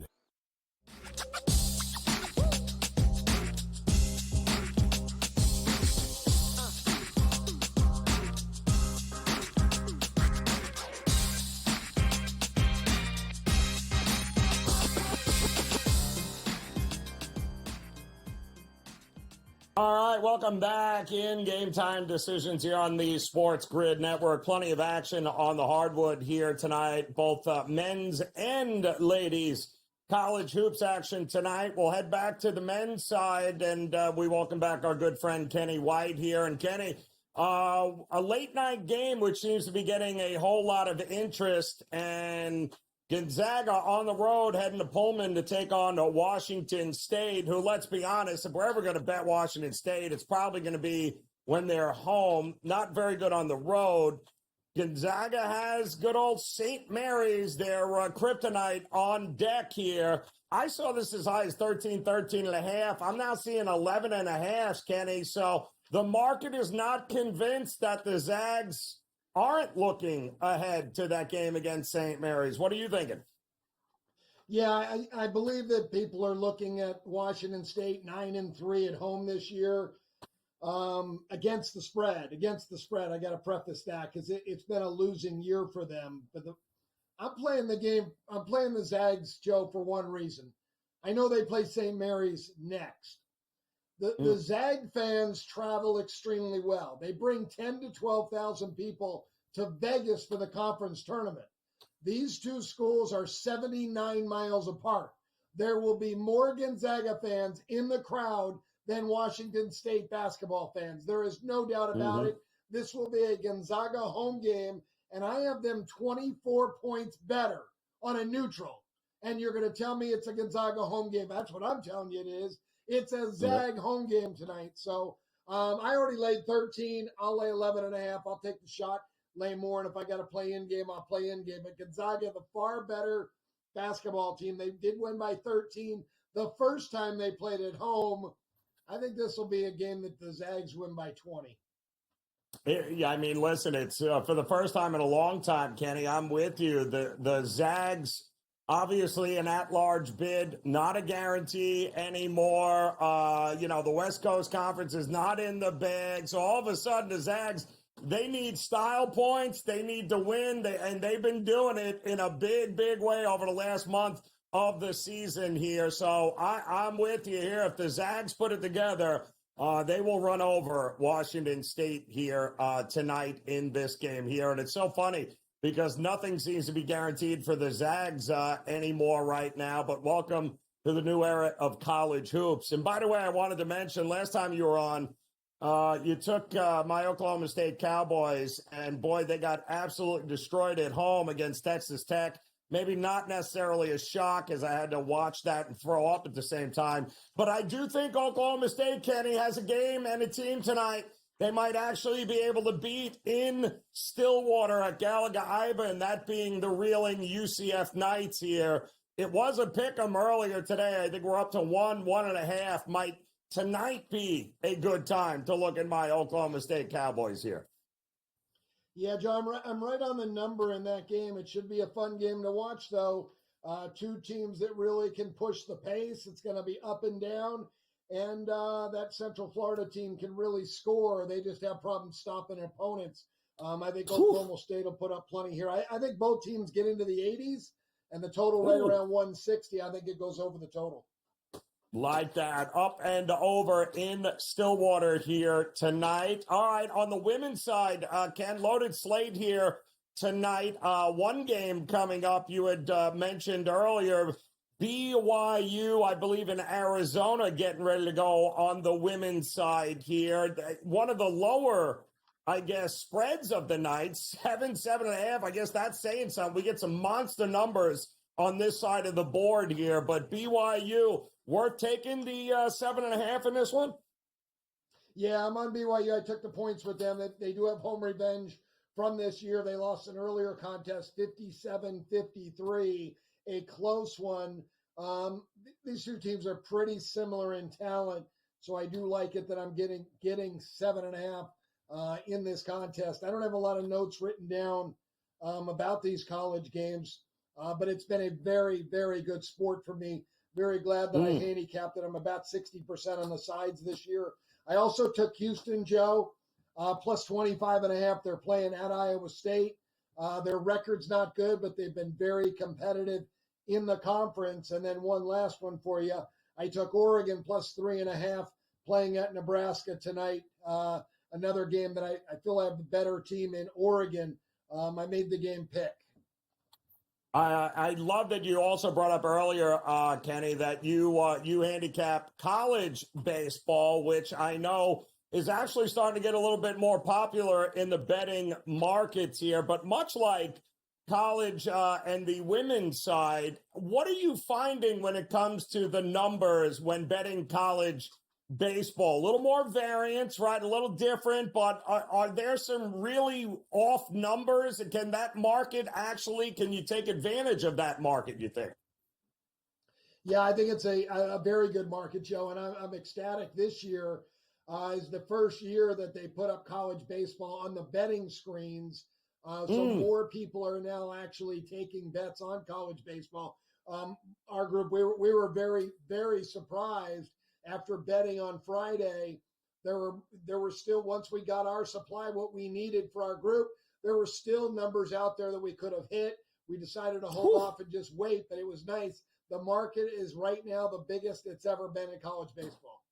All right, welcome back in Game Time Decisions here on the SportsGrid Network. Plenty of action on the hardwood here tonight, both men's and ladies. College hoops action tonight. We'll head back to the men's side, and we welcome back our good friend Kenny White here. And Kenny, a late night game which seems to be getting a whole lot of interest, and Gonzaga on the road heading to Pullman to take on Washington State, who, let's be honest, if we're ever going to bet Washington State, it's probably going to be when they're home. Not very good on the road. Gonzaga has good old St. Mary's, their kryptonite, on deck here. I saw this as high as 13 and a half. I'm now seeing 11 and a half, Kenny. So the market is not convinced that the Zags aren't looking ahead to that game against St. Mary's. What are you thinking? Yeah, I believe that people are looking at Washington State 9-3 at home this year. Against the spread. I got to preface that because it's been a losing year for them. But I'm playing the game. I'm playing the Zags, Joe, for one reason. I know they play St. Mary's next. The Zag fans travel extremely well. They bring 10 to 12,000 people to Vegas for the conference tournament. These two schools are 79 miles apart. There will be more Gonzaga fans in the crowd than Washington State basketball fans. There is no doubt about it. This will be a Gonzaga home game, and I have them 24 points better on a neutral. And you're going to tell me it's a Gonzaga home game. That's what I'm telling you it is. It's a Zag home game tonight. So I already laid 13. I'll lay 11 and a half. I'll take the shot, lay more, and if I got to play in game, I'll play in game. But Gonzaga, the far better basketball team. They did win by 13 the first time they played at home. I think this will be a game that the Zags win by 20. Yeah, I mean, listen, it's for the first time in a long time, Kenny, I'm with you. The Zags, obviously an at-large bid, not a guarantee anymore. The West Coast Conference is not in the bag. So all of a sudden, the Zags, they need style points. They need to win. And they've been doing it in a big, big way over the last month of the season here. So I'm with you here. If the Zags put it together, they will run over Washington State here tonight in this game here. And it's so funny because nothing seems to be guaranteed for the Zags anymore right now. But welcome to the new era of college hoops. And by the way, I wanted to mention last time you were on, you took my Oklahoma State Cowboys, and boy, they got absolutely destroyed at home against Texas Tech. Maybe not necessarily a shock as I had to watch that and throw up at the same time. But I do think Oklahoma State, Kenny, has a game and a team tonight they might actually be able to beat in Stillwater at Gallagher-Iba, and that being the reeling UCF Knights here. It was a pick 'em earlier today. I think we're up to 1.5. Might tonight be a good time to look at my Oklahoma State Cowboys here? Yeah, Joe, I'm right on the number in that game. It should be a fun game to watch, though. Two teams that really can push the pace. It's going to be up and down. And that Central Florida team can really score. They just have problems stopping opponents. I think Oklahoma State will put up plenty here. I think both teams get into the 80s, and the total right around 160. I think it goes over the total. Like that, up and over in Stillwater here tonight. All right, on the women's side, Ken, loaded slate here tonight. One game coming up you had mentioned earlier, BYU, I believe in Arizona, getting ready to go on the women's side here. One of the lower, I guess, spreads of the night, 7.5. I guess that's saying something. We get some monster numbers on this side of the board here, but BYU, worth taking the 7.5 in this one? Yeah, I'm on BYU. I took the points with them. They do have home revenge from this year. They lost an earlier contest, 57-53, a close one. These two teams are pretty similar in talent, so I do like it that I'm getting 7.5 in this contest. I don't have a lot of notes written down about these college games, but it's been a very, very good sport for me. Very glad that I handicapped it. I'm about 60% on the sides this year. I also took Houston, Joe, plus 25.5. They're playing at Iowa State. Their record's not good, but they've been very competitive in the conference. And then one last one for you. I took Oregon plus 3.5 playing at Nebraska tonight. Another game that I feel I have a better team in Oregon. I made the game pick. I love that you also brought up earlier, Kenny, that you handicap college baseball, which I know is actually starting to get a little bit more popular in the betting markets here. But much like college and the women's side, what are you finding when it comes to the numbers when betting college baseball, a little more variance, right? A little different, but are there some really off numbers? And can that market can you take advantage of that market, you think? Yeah, I think it's a very good market, Joe, and I'm ecstatic. This year is the first year that they put up college baseball on the betting screens. So more people are now actually taking bets on college baseball. Our group, we were very, very surprised after betting on Friday. There were still, once we got our supply, what we needed for our group, there were still numbers out there that we could have hit. We decided to hold off and just wait, but it was nice. The market is right now the biggest it's ever been in college baseball.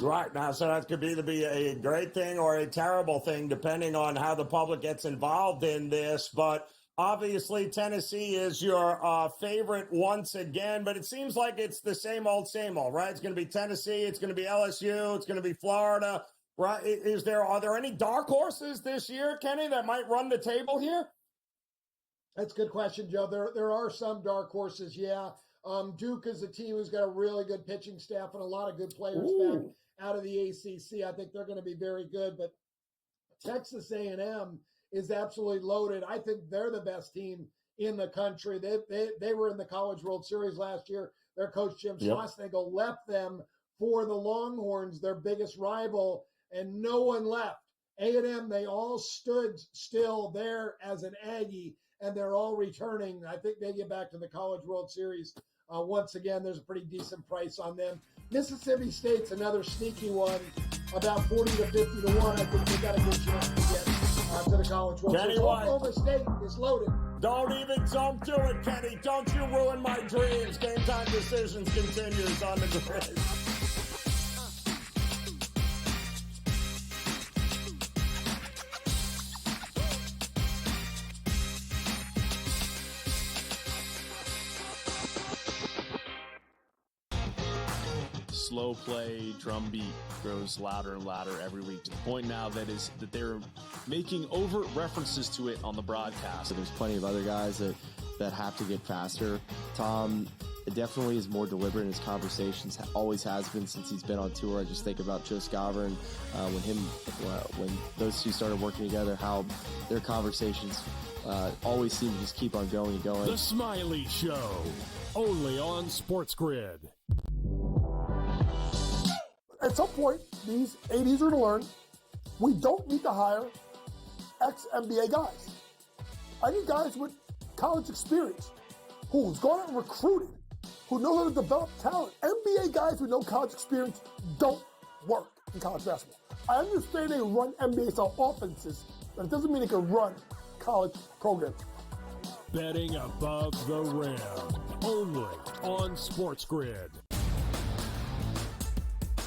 Right. Now, so that could either be a great thing or a terrible thing, depending on how the public gets involved in this. But obviously, Tennessee is your favorite once again, but it seems like it's the same old, right? It's going to be Tennessee. It's going to be LSU. It's going to be Florida, right? Are there any dark horses this year, Kenny, that might run the table here? That's a good question, Joe. There are some dark horses, yeah. Duke is a team who's got a really good pitching staff and a lot of good players back out of the ACC. I think they're going to be very good, but Texas A&M is absolutely loaded. I think they're the best team in the country. They were in the College World Series last year. Their coach, Jim Schlossnagle, left them for the Longhorns, their biggest rival, and no one left. A&M, they all stood still there as an Aggie, and they're all returning. I think they get back to the College World Series. Once again, there's a pretty decent price on them. Mississippi State's another sneaky one, about 40 to 50 to 1. I think they got a good chance to get to the College World Series. Oklahoma State is loaded. Don't do it, Kenny. Don't you ruin my dreams. Game Time Decisions continues on the grid. Slow play drumbeat grows louder and louder every week, to the point now that they're making overt references to it on the broadcast. So there's plenty of other guys that have to get faster. Tom definitely is more deliberate in his conversations, always has been since he's been on tour. I just think about Joe Raineri when those two started working together, how their conversations always seem to just keep on going and going. The Smiley Show, only on SportsGrid. At some point, these 80s are going to learn we don't need to hire ex-NBA guys. I need guys with college experience who's gone out and recruited, who know how to develop talent. NBA guys with no college experience don't work in college basketball. I understand they run NBA-style offenses, but it doesn't mean they can run college programs. Betting above the rim, only on SportsGrid.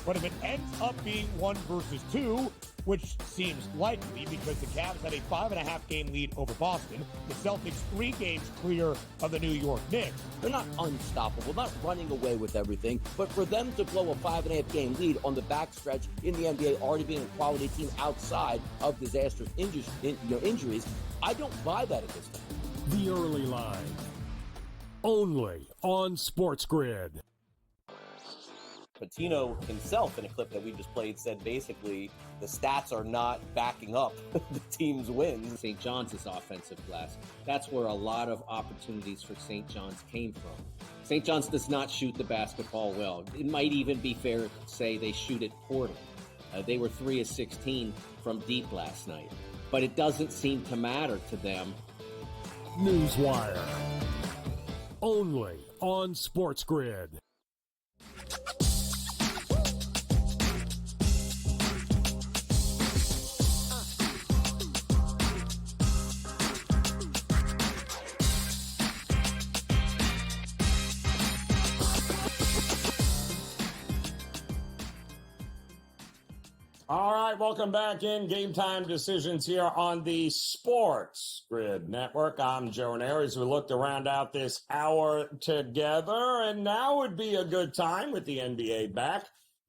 But if it ends up being 1 versus 2, which seems likely because the Cavs had a 5.5 game lead over Boston, the Celtics 3 games clear of the New York Knicks. They're not unstoppable, not running away with everything, but for them to blow a 5.5 game lead on the backstretch in the NBA, already being a quality team outside of disastrous injuries, I don't buy that at this time. The early line, only on SportsGrid. Patino himself, in a clip that we just played, said basically the stats are not backing up the team's wins. St. John's is offensive glass. That's where a lot of opportunities for St. John's came from. St. John's does not shoot the basketball well. It might even be fair to say they shoot it poorly. They were 3 of 16 from deep last night, but it doesn't seem to matter to them. Newswire, only on SportsGrid. All right, welcome back in Game Time Decisions here on the SportsGrid Network. I'm Joe Raineri as we look to round out this hour together, and now would be a good time with the NBA back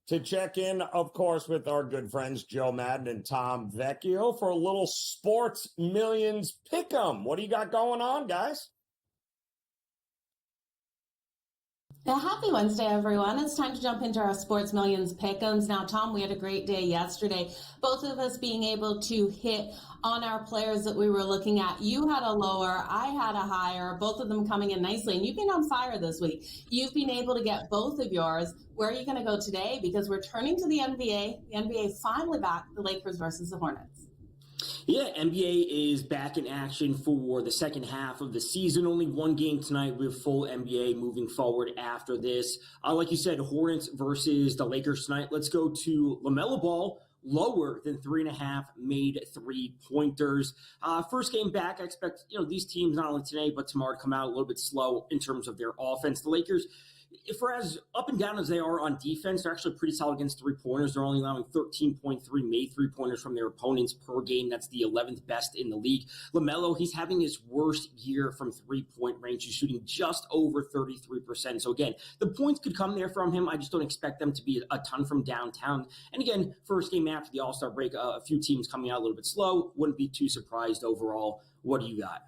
to check in, of course, with our good friends Joe Madden and Tom Vecchio for a little Sports Millions Pick'em. What do you got going on, guys? Happy Wednesday, everyone. It's time to jump into our Sports Millions pick'ems. Now, Tom, we had a great day yesterday. Both of us being able to hit on our players that we were looking at. You had a lower, I had a higher, both of them coming in nicely. And you've been on fire this week. You've been able to get both of yours. Where are you going to go today? Because we're turning to the NBA. The NBA finally back, the Lakers versus the Hornets. Yeah, NBA is back in action for the second half of the season. Only one game tonight with full NBA moving forward after this. Like you said, Hornets versus the Lakers tonight. Let's go to LaMelo Ball. Lower than 3.5 made 3-pointers. First game back, I expect these teams not only today but tomorrow to come out a little bit slow in terms of their offense. The Lakers, for as up and down as they are on defense, they're actually pretty solid against 3-pointers. They're only allowing 13.3 made 3-pointers from their opponents per game. That's the 11th best in the league. LaMelo, he's having his worst year from 3-point range. He's shooting just over 33%. So again, the points could come there from him. I just don't expect them to be a ton from downtown. And again, first game after the All-Star break, a few teams coming out a little bit slow. Wouldn't be too surprised overall. What do you got?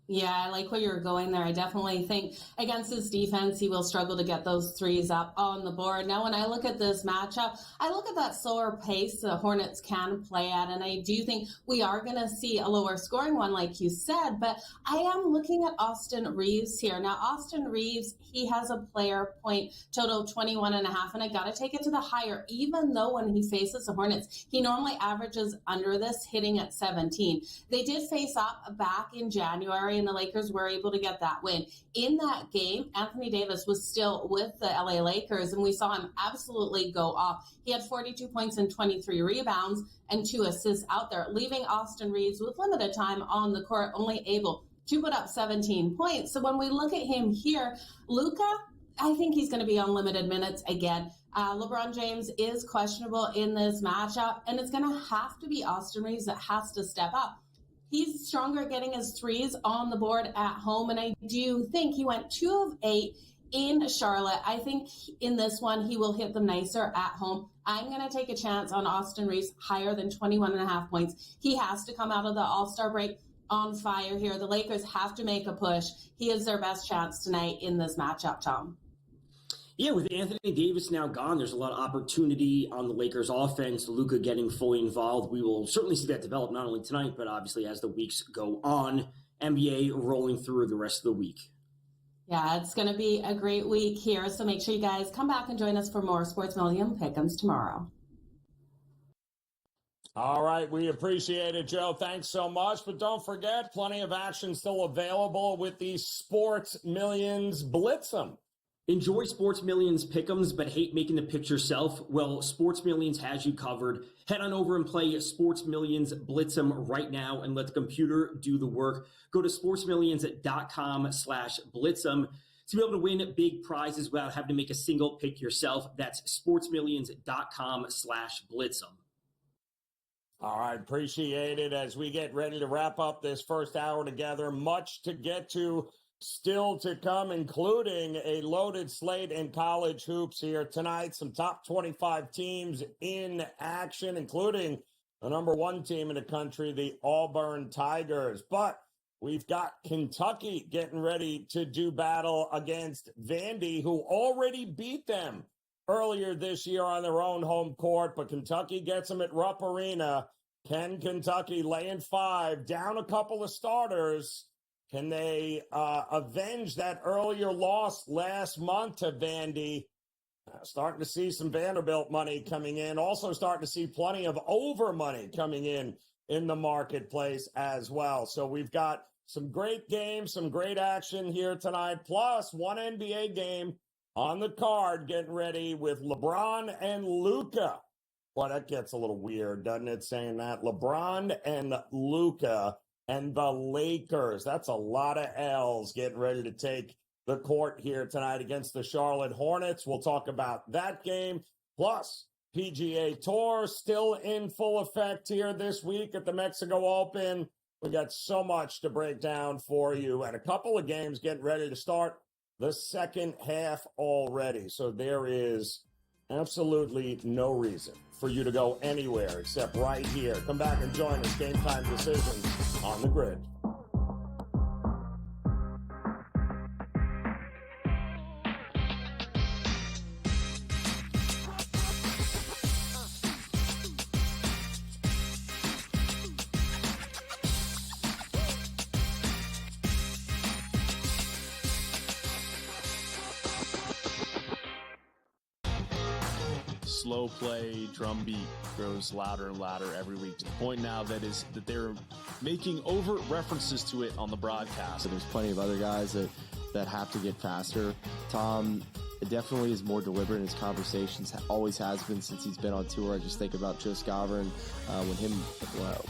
Yeah, I like where you're going there. I definitely think against his defense, he will struggle to get those threes up on the board. Now, when I look at this matchup, I look at that slower pace the Hornets can play at, and I do think we are going to see a lower scoring one, like you said, but I am looking at Austin Reeves here. Now, Austin Reeves, he has a player point total of 21.5, and I got to take it to the higher, even though when he faces the Hornets, he normally averages under this, hitting at 17. They did face up back in January, and the Lakers were able to get that win. In that game, Anthony Davis was still with the LA Lakers, and we saw him absolutely go off. He had 42 points and 23 rebounds and 2 assists out there, leaving Austin Reeves with limited time on the court, only able to put up 17 points. So when we look at him here, Luka, I think he's going to be on limited minutes again. LeBron James is questionable in this matchup, and it's going to have to be Austin Reeves that has to step up. He's stronger getting his threes on the board at home, and I do think he went 2 of 8 in Charlotte. I think in this one, he will hit them nicer at home. I'm going to take a chance on Austin Reeves higher than 21.5 points. He has to come out of the All-Star break on fire here. The Lakers have to make a push. He is their best chance tonight in this matchup, Tom. Yeah, with Anthony Davis now gone, there's a lot of opportunity on the Lakers offense. Luka getting fully involved. We will certainly see that develop not only tonight, but obviously as the weeks go on. NBA rolling through the rest of the week. Yeah, it's going to be a great week here. So make sure you guys come back and join us for more Sports Million Pick'ems tomorrow. All right, we appreciate it, Joe. Thanks so much. But don't forget, plenty of action still available with the Sports Millions Blitz'em. Enjoy Sports Millions pick'ems, but hate making the picks yourself? Well, Sports Millions has you covered. Head on over and play Sports Millions Blitz'em right now and let the computer do the work. Go to sportsmillions.com/blitz'em to be able to win big prizes without having to make a single pick yourself. That's sportsmillions.com/blitz'em. All right, appreciate it as we get ready to wrap up this first hour together. Much to get to. Still to come, including a loaded slate in college hoops here tonight. Some top 25 teams in action, including the number 1 team in the country, the Auburn Tigers. But we've got Kentucky getting ready to do battle against Vandy, who already beat them earlier this year on their own home court. But Kentucky gets them at Rupp Arena. Can Kentucky laying 5, down a couple of starters? Can they avenge that earlier loss last month to Vandy? Starting to see some Vanderbilt money coming in. Also starting to see plenty of over money coming in the marketplace as well. So we've got some great games, some great action here tonight, plus one NBA game on the card getting ready with LeBron and Luka. Boy, that gets a little weird, doesn't it, saying that? LeBron and Luka. And the Lakers, that's a lot of L's getting ready to take the court here tonight against the Charlotte Hornets. We'll talk about that game. Plus, PGA Tour still in full effect here this week at the Mexico Open. We got so much to break down for you, and a couple of games getting ready to start the second half already. So there is absolutely no reason for you to go anywhere except right here. Come back and join us. GameTime Decisions on the Grid. slow play drum beat grows louder and louder every week to the point now that they're making overt references to it on the broadcast. So there's plenty of other guys that have to get faster. Tom definitely is more deliberate in his conversations, always has been since he's been on tour. I just think about Joe Raineri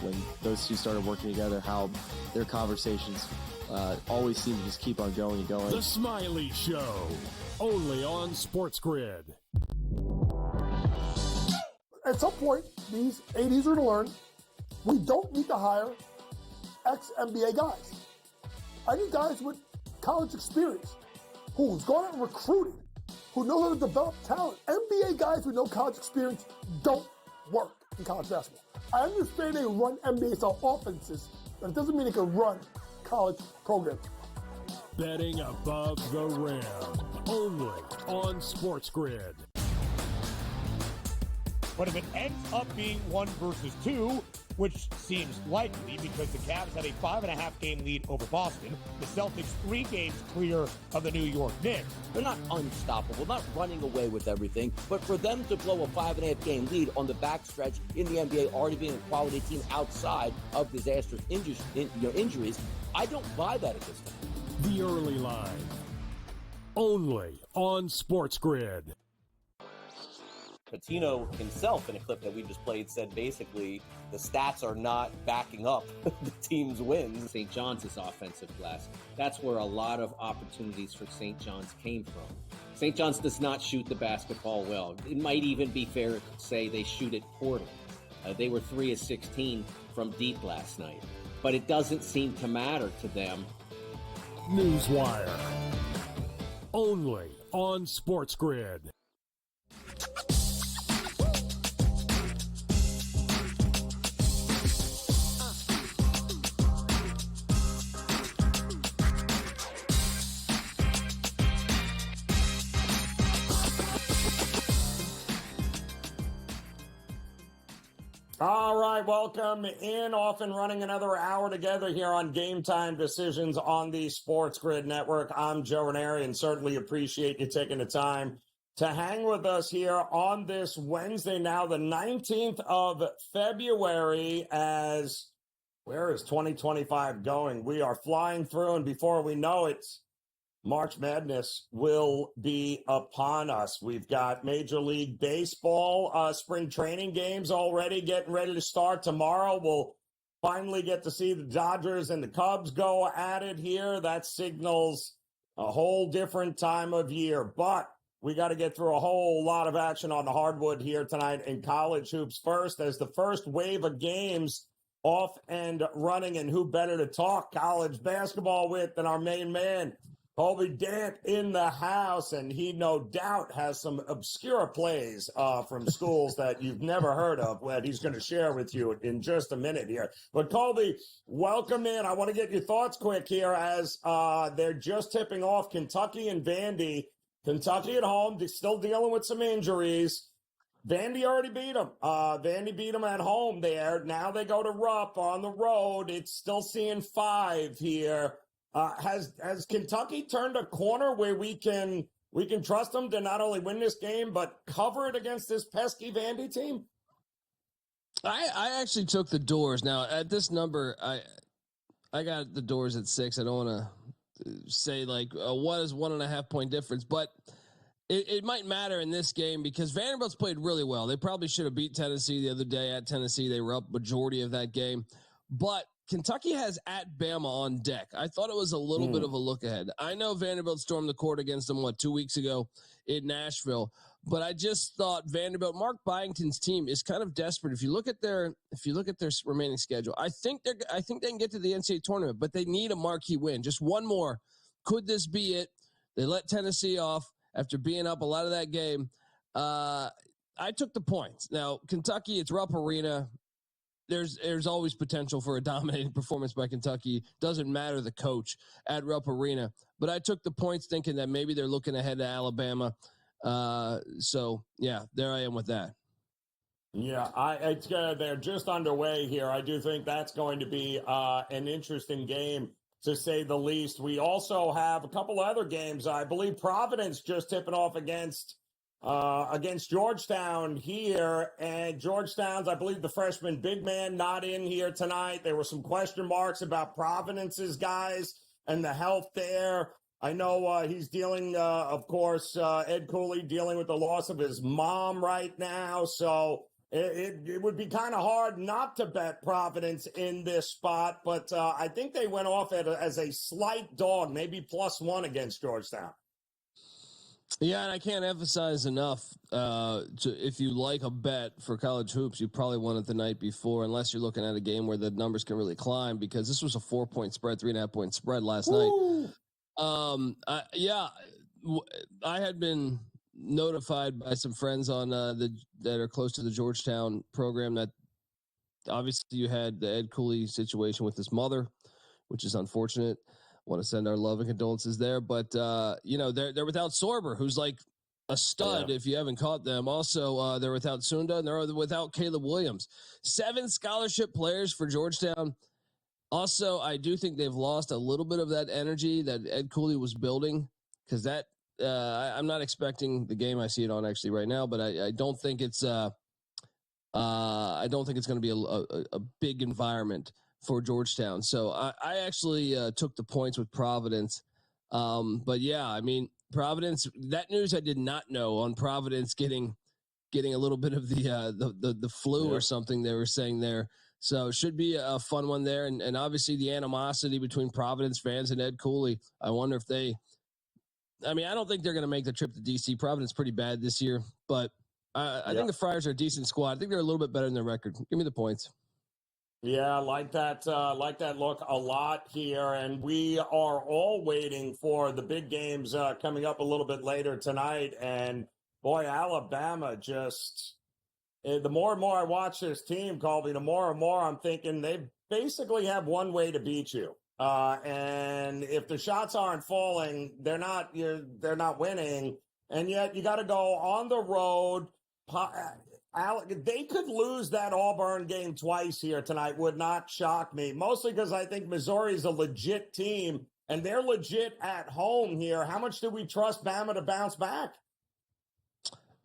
when those two started working together, how their conversations always seem to just keep on going and going. The Smiley Show, only on SportsGrid. At some point, these 80s are going to learn we don't need to hire ex-NBA guys. I need guys with college experience who's gone out and recruited, who know how to develop talent. NBA guys with no college experience don't work in college basketball. I understand they run NBA style offenses, but it doesn't mean they can run college programs. Betting above the rim, only on SportsGrid. But if it ends up being 1 versus 2, which seems likely because the Cavs had a 5.5 game lead over Boston, the Celtics 3 games clear of the New York Knicks. They're not unstoppable, not running away with everything, but for them to blow a 5.5 game lead on the backstretch in the NBA, already being a quality team outside of disastrous injuries, I don't buy that at this time. The early line, only on SportsGrid. Patino himself, in a clip that we just played, said basically the stats are not backing up the team's wins. St. John's offensive glass. That's where a lot of opportunities for St. John's came from. St. John's does not shoot the basketball well. It might even be fair to say they shoot it poorly. They were 3 of 16 from deep last night. But it doesn't seem to matter to them. Newswire, only on SportsGrid. All right, welcome in, off and running another hour together here on Game Time Decisions on the SportsGrid Network. I'm Joe Raineri, and certainly appreciate you taking the time to hang with us here on this Wednesday, now the 19th of February. As where is 2025 going? We are flying through, and before we know it, March Madness will be upon us. We've got Major League Baseball spring training games already getting ready to start. Tomorrow we'll finally get to see the Dodgers and the Cubs go at it here. That signals a whole different time of year. But we got to get through a whole lot of action on the hardwood here tonight in college hoops first, as the first wave of games off and running. And who better to talk college basketball with than our main man, Colby Dant, in the house, and he no doubt has some obscure plays from schools that you've never heard of that he's going to share with you in just a minute here. But Colby, welcome in. I want to get your thoughts quick here as they're just tipping off Kentucky and Vandy. Kentucky at home, still dealing with some injuries. Vandy already beat them. Vandy beat them at home there. Now they go to Rupp on the road. It's still seeing 5 here. Has Kentucky turned a corner where we can trust them to not only win this game but cover it against this pesky Vandy team? I actually took the Doors. Now at this number, I got the Doors at 6. I don't want to say like what is 1.5 point difference, but it might matter in this game because Vanderbilt's played really well. They probably should have beat Tennessee the other day at Tennessee. They were up majority of that game, but Kentucky has at Bama on deck. I thought it was a little bit of a look ahead. I know Vanderbilt stormed the court against them, 2 weeks ago in Nashville, but I just thought Vanderbilt, Mark Byington's team is kind of desperate. If you look at their remaining schedule, I think they can get to the NCAA tournament, but they need a marquee win. Just one more. Could this be it? They let Tennessee off after being up a lot of that game. I took the points. Now, Kentucky, it's Rupp Arena. There's always potential for a dominating performance by Kentucky. Doesn't matter the coach at Rupp Arena. But I took the points thinking that maybe they're looking ahead to Alabama. So, yeah, there I am with that. Yeah, they're just underway here. I do think that's going to be an interesting game, to say the least. We also have a couple other games. I believe Providence just tipping off against against Georgetown here. And Georgetown's, I believe, the freshman big man not in here tonight. There were some question marks about Providence's guys and the health there. I know he's dealing, of course, Ed Cooley dealing with the loss of his mom right now. So it would be kind of hard not to bet Providence in this spot. But I think they went off as a slight dog, maybe +1 against Georgetown. Yeah, and I can't emphasize enough, if you like a bet for college hoops, you probably won it the night before, unless you're looking at a game where the numbers can really climb, because this was a 4-point spread, 3.5-point spread last night. I had been notified by some friends on that are close to the Georgetown program that obviously you had the Ed Cooley situation with his mother, which is unfortunate. Want to send our love and condolences there, but they're without Sorber, who's like a stud. If you haven't caught them, also they're without Sunda, and they're without Caleb Williams. 7 scholarship players for Georgetown. Also, I do think they've lost a little bit of that energy that Ed Cooley was building, because that I'm not expecting the game. I see it on actually right now, but I don't think it's going to be a big environment for Georgetown. So I actually took the points with Providence. But yeah, I mean, Providence, that news I did not know on Providence getting a little bit of the flu or something they were saying there. So it should be a fun one there. And obviously the animosity between Providence fans and Ed Cooley. I wonder if I don't think they're going to make the trip to DC. Providence pretty bad this year, but I think the Friars are a decent squad. I think they're a little bit better than their record. Give me the points. Yeah, like that look a lot here. And we are all waiting for the big games coming up a little bit later tonight. And boy, Alabama just, the more and more I watch this team, Colby, the more and more I'm thinking they basically have one way to beat you. And if the shots aren't falling, they're not winning. And yet you got to go on the road. They could lose that Auburn game twice here tonight. Would not shock me. Mostly because I think Missouri is a legit team, and they're legit at home here. How much do we trust Bama to bounce back?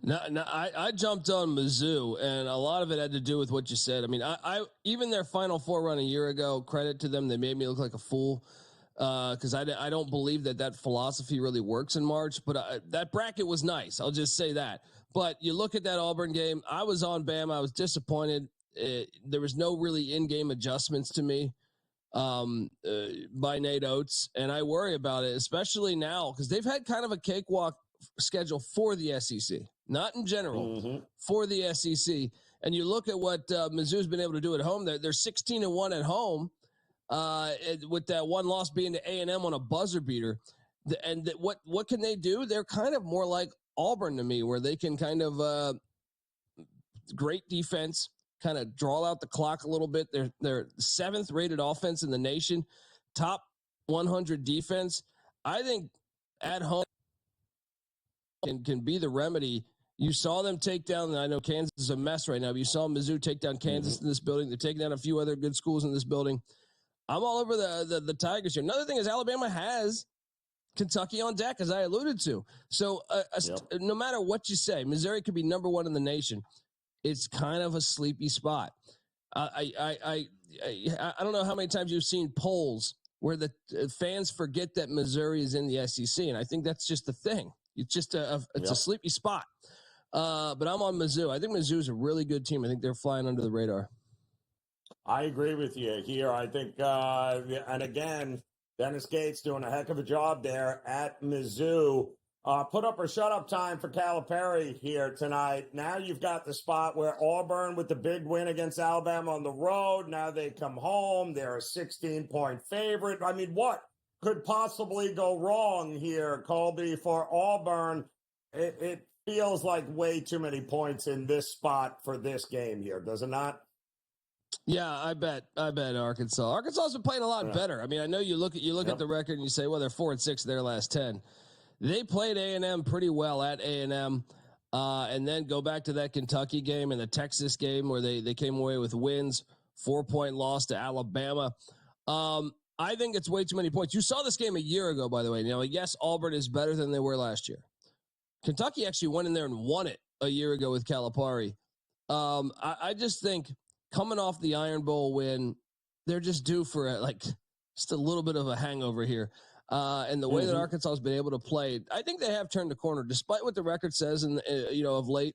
No, I jumped on Mizzou, and a lot of it had to do with what you said. I mean, I even their Final Four run a year ago, credit to them, they made me look like a fool because I don't believe that philosophy really works in March. But that bracket was nice. I'll just say that. But you look at that Auburn game, I was on Bama. I was disappointed. There was no really in-game adjustments to me by Nate Oates, and I worry about it, especially now because they've had kind of a cakewalk schedule for the SEC, not in general, for the SEC. And you look at what Mizzou's been able to do at home. They're 16-1 at home, with that one loss being to A&M on a buzzer beater. And what can they do? They're kind of more like Auburn to me, where they can kind of great defense, kind of draw out the clock a little bit. They're 7th rated offense in the nation, top 100 defense. I think at home can be the remedy. You saw them take down, I know Kansas is a mess right now, but you saw Mizzou take down Kansas in this building. They're taking down a few other good schools in this building. I'm all over the Tigers here. Another thing is Alabama has Kentucky on deck, as I alluded to. So no matter what you say, Missouri could be number 1 in the nation. It's kind of a sleepy spot. I don't know how many times you've seen polls where the fans forget that Missouri is in the SEC, and I think that's just the thing. It's just a sleepy spot. But I'm on Mizzou. I think Mizzou is a really good team. I think they're flying under the radar. I agree with you here. I think, and again, Dennis Gates doing a heck of a job there at Mizzou. Put up or shut up time for Calipari here tonight. Now you've got the spot where Auburn with the big win against Alabama on the road. Now they come home. They're a 16-point favorite. I mean, what could possibly go wrong here, Colby, for Auburn? It feels like way too many points in this spot for this game here, does it not? Yeah, I bet Arkansas. Arkansas has been playing a lot better. I mean, I know you look at the record and you say, well, they're 4-6 in their last 10. They played A&M pretty well at A&M, and then go back to that Kentucky game and the Texas game where they came away with wins, 4-point loss to Alabama. I think it's way too many points. You saw this game a year ago, by the way. You know, yes, Auburn is better than they were last year. Kentucky actually went in there and won it a year ago with Calipari. I just think coming off the Iron Bowl win, they're just due for just a little bit of a hangover here. And the way that Arkansas has been able to play, I think they have turned the corner, despite what the record says of late.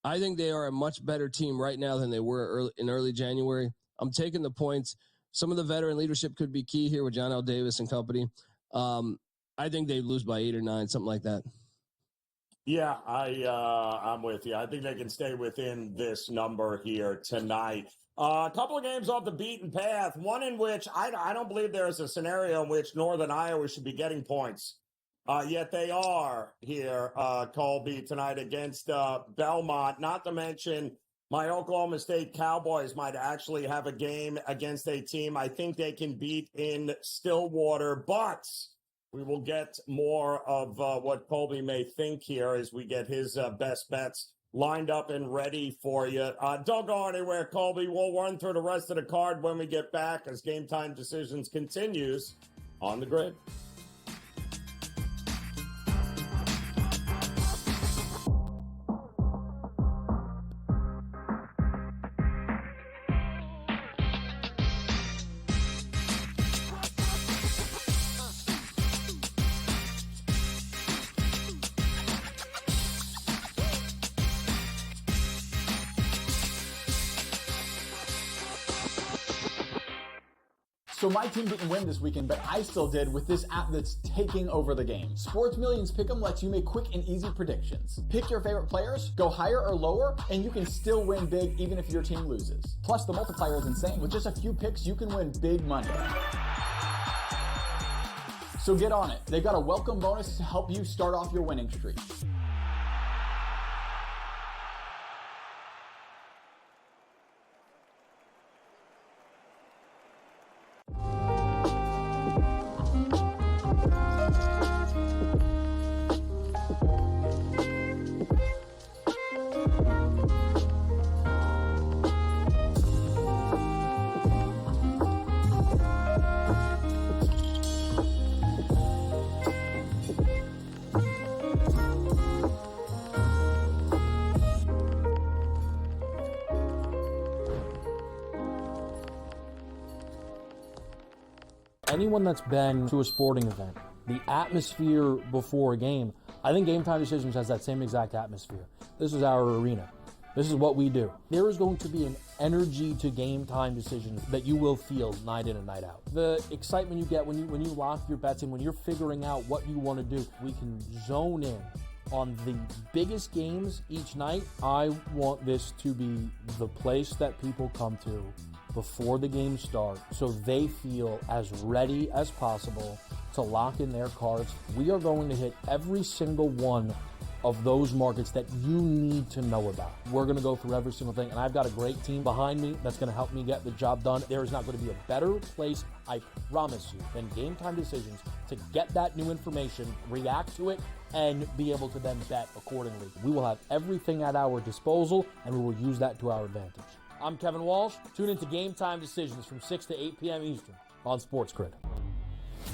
I think they are a much better team right now than they were in early January. I'm taking the points. Some of the veteran leadership could be key here with John L. Davis and company. I think they lose by 8 or 9, something like that. Yeah, I'm with you. I think they can stay within this number here tonight. A couple of games off the beaten path, one in which I don't believe there is a scenario in which Northern Iowa should be getting points. Yet they are here, Colby, tonight against Belmont. Not to mention my Oklahoma State Cowboys might actually have a game against a team I think they can beat in Stillwater, but we will get more of what Colby may think here as we get his best bets lined up and ready for you. Don't go anywhere, Colby. We'll run through the rest of the card when we get back as Game Time Decisions continues on the grid. So my team didn't win this weekend, but I still did with this app that's taking over the game. Sports Millions Pick'em lets you make quick and easy predictions. Pick your favorite players, go higher or lower, and you can still win big even if your team loses. Plus, the multiplier is insane. With just a few picks, you can win big money. So get on it. They've got a welcome bonus to help you start off your winning streak. Anyone that's been to a sporting event, the atmosphere before a game, I think Game Time Decisions has that same exact atmosphere. This is our arena. This is what we do. There is going to be an energy to Game Time Decisions that you will feel night in and night out. The excitement you get when you lock your bets in, when you're figuring out what you want to do, we can zone in on the biggest games each night. I want this to be the place that people come to before the games start so they feel as ready as possible to lock in their cards. We are going to hit every single one of those markets that you need to know about. We're going to go through every single thing, and I've got a great team behind me that's going to help me get the job done. There is not going to be a better place, I promise you, than Game Time Decisions to get that new information, react to it, and be able to then bet accordingly. We will have everything at our disposal, and we will use that to our advantage. I'm Kevin Walsh. Tune into Game Time Decisions from 6 to 8 p.m. Eastern on SportsGrid.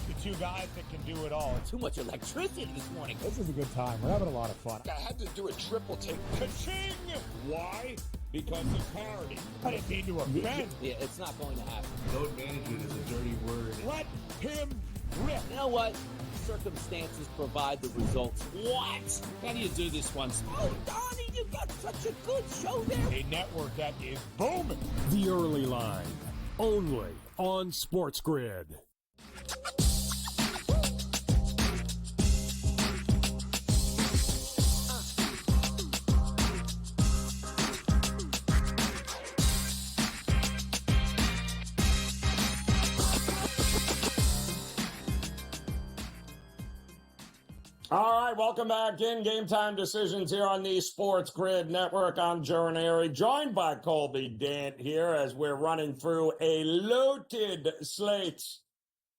The two guys that can do it all. Too much electricity this morning. This is a good time. We're having a lot of fun. I had to do a triple take. Ka-ching! Why? Because of parity. I didn't mean to offend. Yeah, it's not going to happen. Load management is a dirty word. Let him rip. You know what? Circumstances provide the results. What? How do you do this once? Oh, Donnie, you got such a good show there. A network that is booming. The Early Line, only on SportsGrid. All right, welcome back in Game Time Decisions here on the Sports Grid Network. I'm Joe Raineri, joined by Colby Dant here as we're running through a loaded slate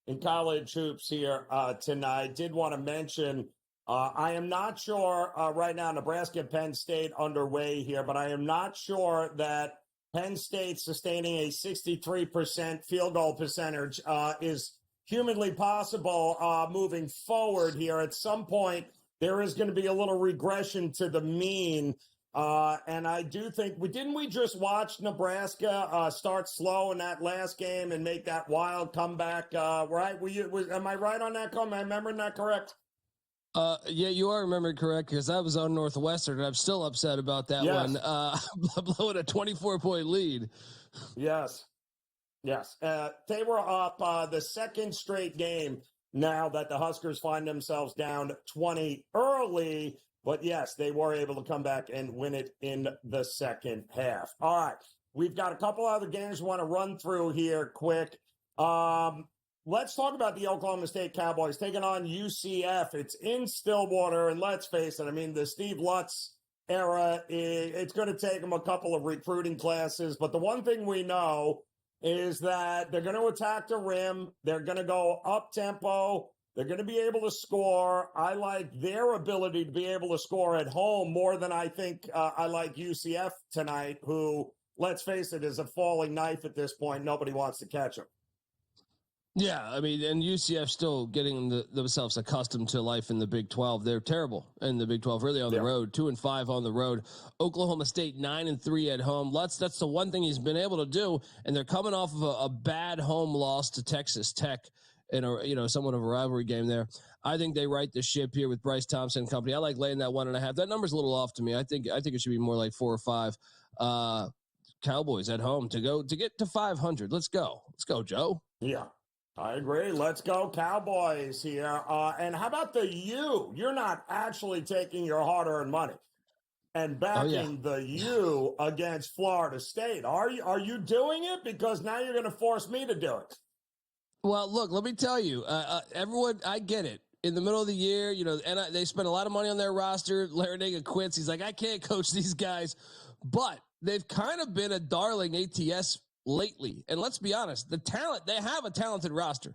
in college hoops here tonight. Did want to mention, I am not sure right now, Nebraska, Penn State underway here, but I am not sure that Penn State sustaining a 63% field goal percentage is humanly possible moving forward here. At some point, there is going to be a little regression to the mean. And I do think didn't we just watch Nebraska start slow in that last game and make that wild comeback? Right? Am I right on that? Am I remembering that correct? Yeah, you are remembering correct because I was on Northwestern and I'm still upset about that one. Blowing a 24-point lead. Yes. They were up the second straight game now that the Huskers find themselves down 20 early. But yes, they were able to come back and win it in the second half. All right. We've got a couple other games we want to run through here quick. Let's talk about the Oklahoma State Cowboys taking on UCF. It's in Stillwater, and let's face it, I mean, the Steve Lutz era, it's going to take them a couple of recruiting classes. But the one thing we know is that they're going to attack the rim. They're going to go up-tempo. They're going to be able to score. I like their ability to be able to score at home more than I think I like UCF tonight, who, let's face it, is a falling knife at this point. Nobody wants to catch them. Yeah, I mean, and UCF still getting themselves accustomed to life in the Big 12. They're terrible in the Big 12, really on the road, 2-5 on the road. Oklahoma State 9-3 at home. That's the one thing he's been able to do, and they're coming off of a bad home loss to Texas Tech in somewhat of a rivalry game there. I think they right the ship here with Bryce Thompson and company. I like laying that 1.5. That number's a little off to me. I think it should be more like 4 or 5. Cowboys at home to get to 500. Let's go, Joe. Yeah. I agree. Let's go Cowboys here. And how about the U? You're not actually taking your hard-earned money and backing the U against Florida State. Are you doing it? Because now you're going to force me to do it. Well, look, let me tell you, everyone, I get it. In the middle of the year, and they spent a lot of money on their roster. Larinaga quits. He's like, I can't coach these guys. But they've kind of been a darling ATS lately. And let's be honest, they have a talented roster.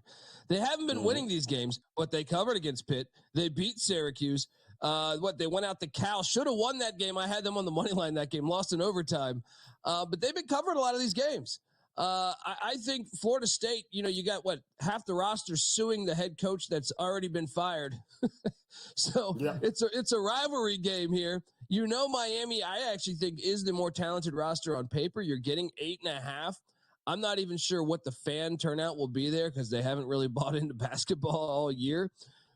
They haven't been winning these games, but they covered against Pitt. They beat Syracuse. They went out to Cal. Should have won that game. I had them on the money line that game, lost in overtime. But they've been covering a lot of these games. I think Florida State, you got half the roster suing the head coach that's already been fired. So it's a rivalry game here. Miami, I actually think is the more talented roster on paper. You're getting 8.5. I'm not even sure what the fan turnout will be there because they haven't really bought into basketball all year.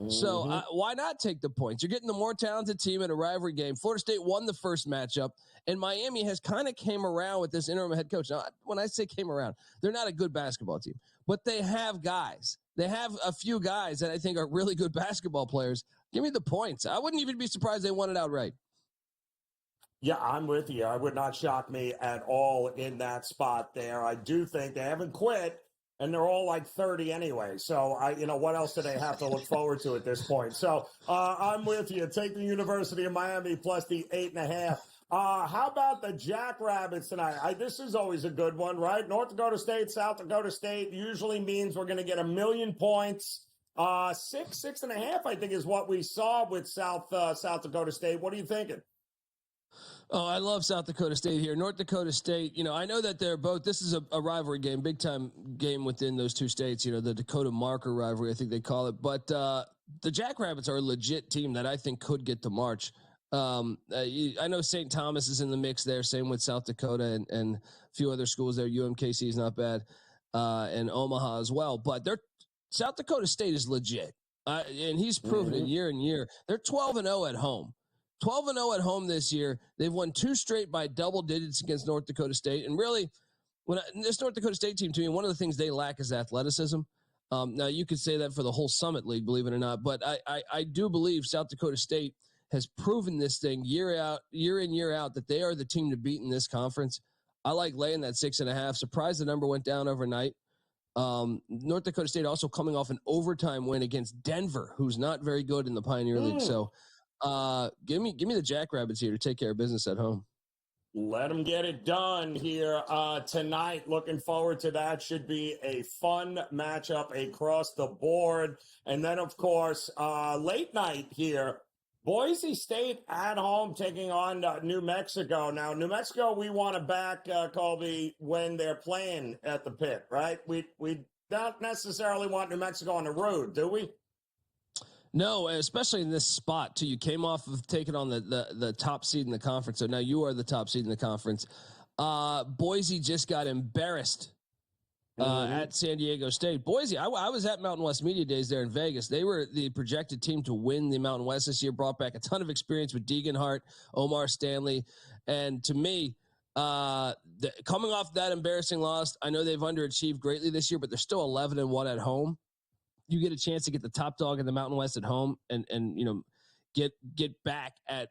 So why not take the points? You're getting the more talented team in a rivalry game. Florida State won the first matchup, and Miami has kind of came around with this interim head coach. Now, when I say came around, they're not a good basketball team, but they have guys. They have a few guys that I think are really good basketball players. Give me the points. I wouldn't even be surprised they won it outright. Yeah, I'm with you. It would not shock me at all in that spot there. I do think they haven't quit. And they're all like 30 anyway. So, what else do they have to look forward to at this point? So, I'm with you. Take the University of Miami plus the 8.5. How about the Jackrabbits tonight? This is always a good one, right? North Dakota State, South Dakota State usually means we're going to get 1,000,000 points. 6.5, I think, is what we saw with South Dakota State. What are you thinking? Oh, I love South Dakota State here. North Dakota State, I know that they're both, this is a rivalry game, big time game within those two states, the Dakota Marker rivalry, I think they call it. But the Jackrabbits are a legit team that I think could get to March. I know St. Thomas is in the mix there, same with South Dakota and a few other schools there. UMKC is not bad, and Omaha as well. But South Dakota State is legit, and he's proven it year and year. They're 12-0 at home. 12-0 at home this year. They've won 2 straight by double digits against North Dakota State. And really, this North Dakota State team, to me, one of the things they lack is athleticism. Now, you could say that for the whole Summit League, believe it or not. But I do believe South Dakota State has proven this thing year in, year out, that they are the team to beat in this conference. I like laying that 6.5. Surprised the number went down overnight. North Dakota State also coming off an overtime win against Denver, who's not very good in the Pioneer League. So, give me the Jackrabbits here to take care of business at home. Let them get it done here tonight. Looking forward to that. Should be a fun matchup across the board. And then, of course, late night here, Boise State at home taking on New Mexico. Now, New Mexico, we want to back Colby when they're playing at the Pit, right? We don't necessarily want New Mexico on the road, do we? No, especially in this spot too. You came off of taking on the top seed in the conference, so now you are the top seed in the conference. Boise just got embarrassed at San Diego State. Boise, I was at Mountain West Media Days there in Vegas. They were the projected team to win the Mountain West this year. Brought back a ton of experience with Deeganhart, Omar Stanley, and to me, coming off that embarrassing loss, I know they've underachieved greatly this year, but they're still 11-1 at home. You get a chance to get the top dog in the Mountain West at home and get back at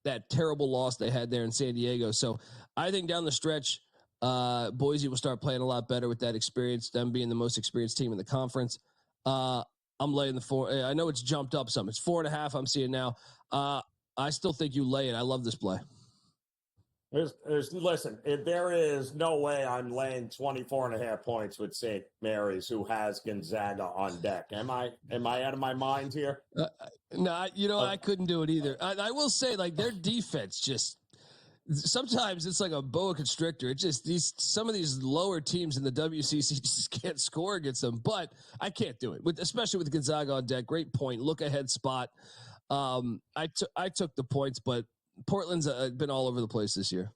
that terrible loss they had there in San Diego. So I think down the stretch, Boise will start playing a lot better with that experience, them being the most experienced team in the conference. I'm laying the 4. I know it's jumped up some. It's 4.5 I'm seeing now. I still think you lay it. I love this play. Listen, there is no way I'm laying 24.5 points with St. Mary's, who has Gonzaga on deck. Am I out of my mind here? No, I couldn't do it either. I will say, like, their defense just sometimes it's like a boa constrictor. It just some of these lower teams in the WCC just can't score against them. But I can't do it, especially with Gonzaga on deck. Great point, look ahead spot. I took the points, but Portland's been all over the place this year.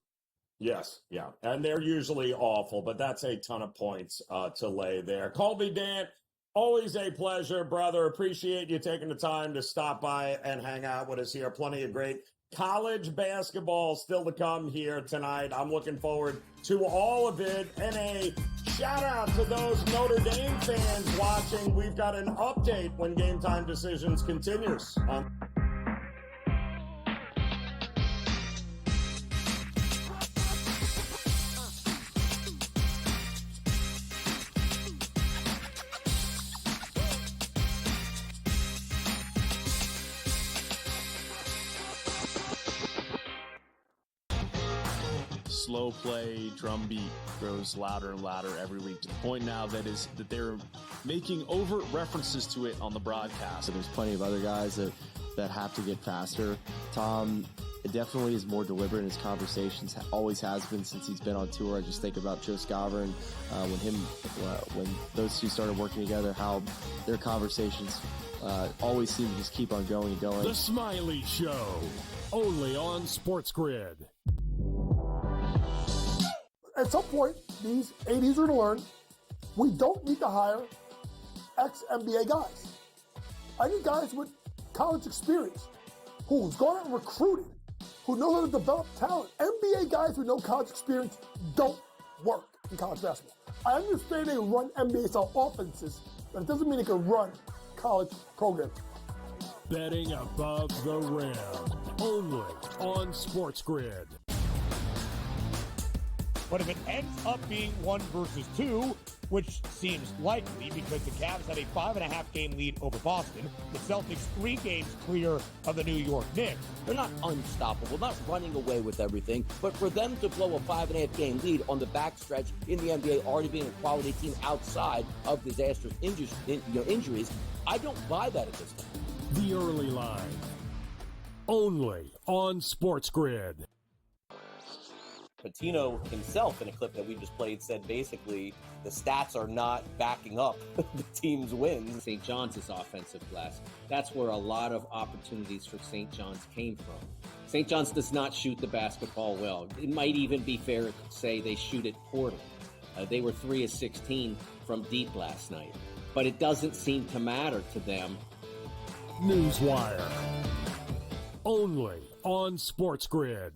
Yes, yeah. And they're usually awful, but that's a ton of points to lay there. Colby Dant, always a pleasure, brother. Appreciate you taking the time to stop by and hang out with us here. Plenty of great college basketball still to come here tonight. I'm looking forward to all of it. And a shout out to those Notre Dame fans watching. We've got an update when Game Time Decisions continues. Slow play, drum beat grows louder and louder every week, to the point now that they're making overt references to it on the broadcast. So there's plenty of other guys that have to get faster. Tom definitely is more deliberate in his conversations, always has been since he's been on tour. I just think about Joe Raineri when those two started working together, how their conversations always seem to just keep on going and going. The Smiley Show, only on SportsGrid. At some point, these ADs are going to learn we don't need to hire ex-NBA guys. I need guys with college experience who's gone out and recruited, who know how to develop talent. NBA guys with no college experience don't work in college basketball. I understand they run NBA-style offenses, but it doesn't mean they can run college programs. Betting above the rim, only on SportsGrid. But if it ends up being 1 versus 2, which seems likely because the Cavs have a 5.5 game lead over Boston, the Celtics 3 games clear of the New York Knicks. They're not unstoppable, not running away with everything, but for them to blow a 5.5 game lead on the backstretch in the NBA, already being a quality team outside of disastrous injuries, I don't buy that at this time. The early line, only on SportsGrid. Patino himself, in a clip that we just played, said basically the stats are not backing up the team's wins. St. John's offensive glass. That's where a lot of opportunities for St. John's came from. St. John's does not shoot the basketball well. It might even be fair to say they shoot it poorly. They were 3 of 16 from deep last night, but it doesn't seem to matter to them. Newswire, only on SportsGrid.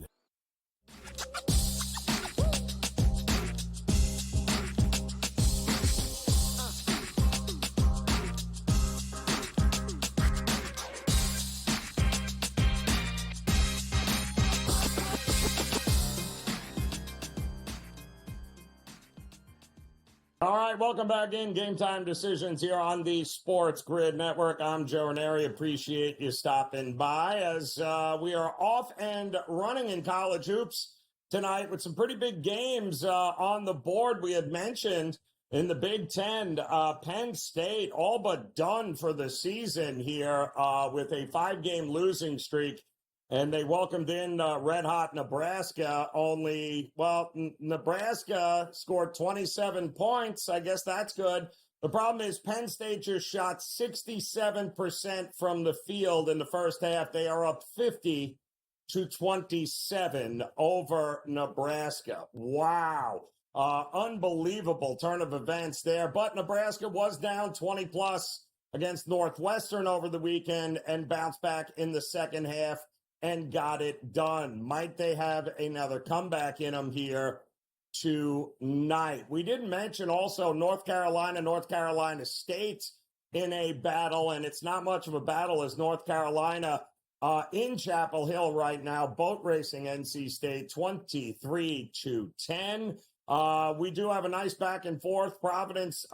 All right, welcome back in. Game Time Decisions here on the SportsGrid Network. I'm Joe Raineri. Appreciate you stopping by as we are off and running in college hoops tonight with some pretty big games on the board. We had mentioned in the Big Ten, Penn State all but done for the season here with a 5-game losing streak. And they welcomed in red-hot Nebraska. Nebraska scored 27 points. I guess that's good. The problem is Penn State just shot 67% from the field in the first half. They are up 50-27 over Nebraska. Wow. Unbelievable turn of events there. But Nebraska was down 20-plus against Northwestern over the weekend and bounced back in the second half and got it done. Might they have another comeback in them here tonight? We didn't mention also North Carolina State in a battle, and it's not much of a battle as North Carolina in Chapel Hill right now, boat racing NC State 23-10. We do have a nice back and forth. Providence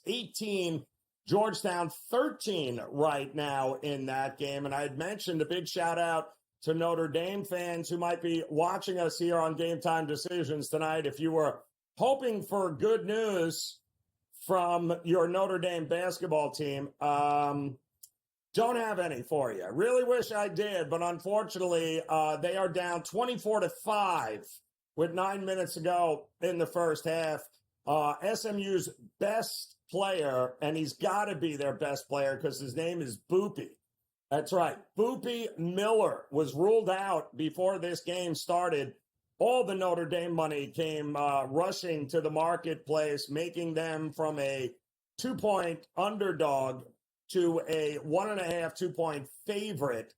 18, Georgetown 13 right now in that game. And I had mentioned a big shout out to Notre Dame fans who might be watching us here on Game Time Decisions tonight. If you were hoping for good news from your Notre Dame basketball team, don't have any for you. Really wish I did, but unfortunately, they are down 24-5 with 9 minutes to go in the first half. SMU's best player, and he's got to be their best player because his name is Boopy. That's right. Boopy Miller was ruled out before this game started. All the Notre Dame money came rushing to the marketplace, making them from a 2-point underdog to a 1.5, 2-point favorite.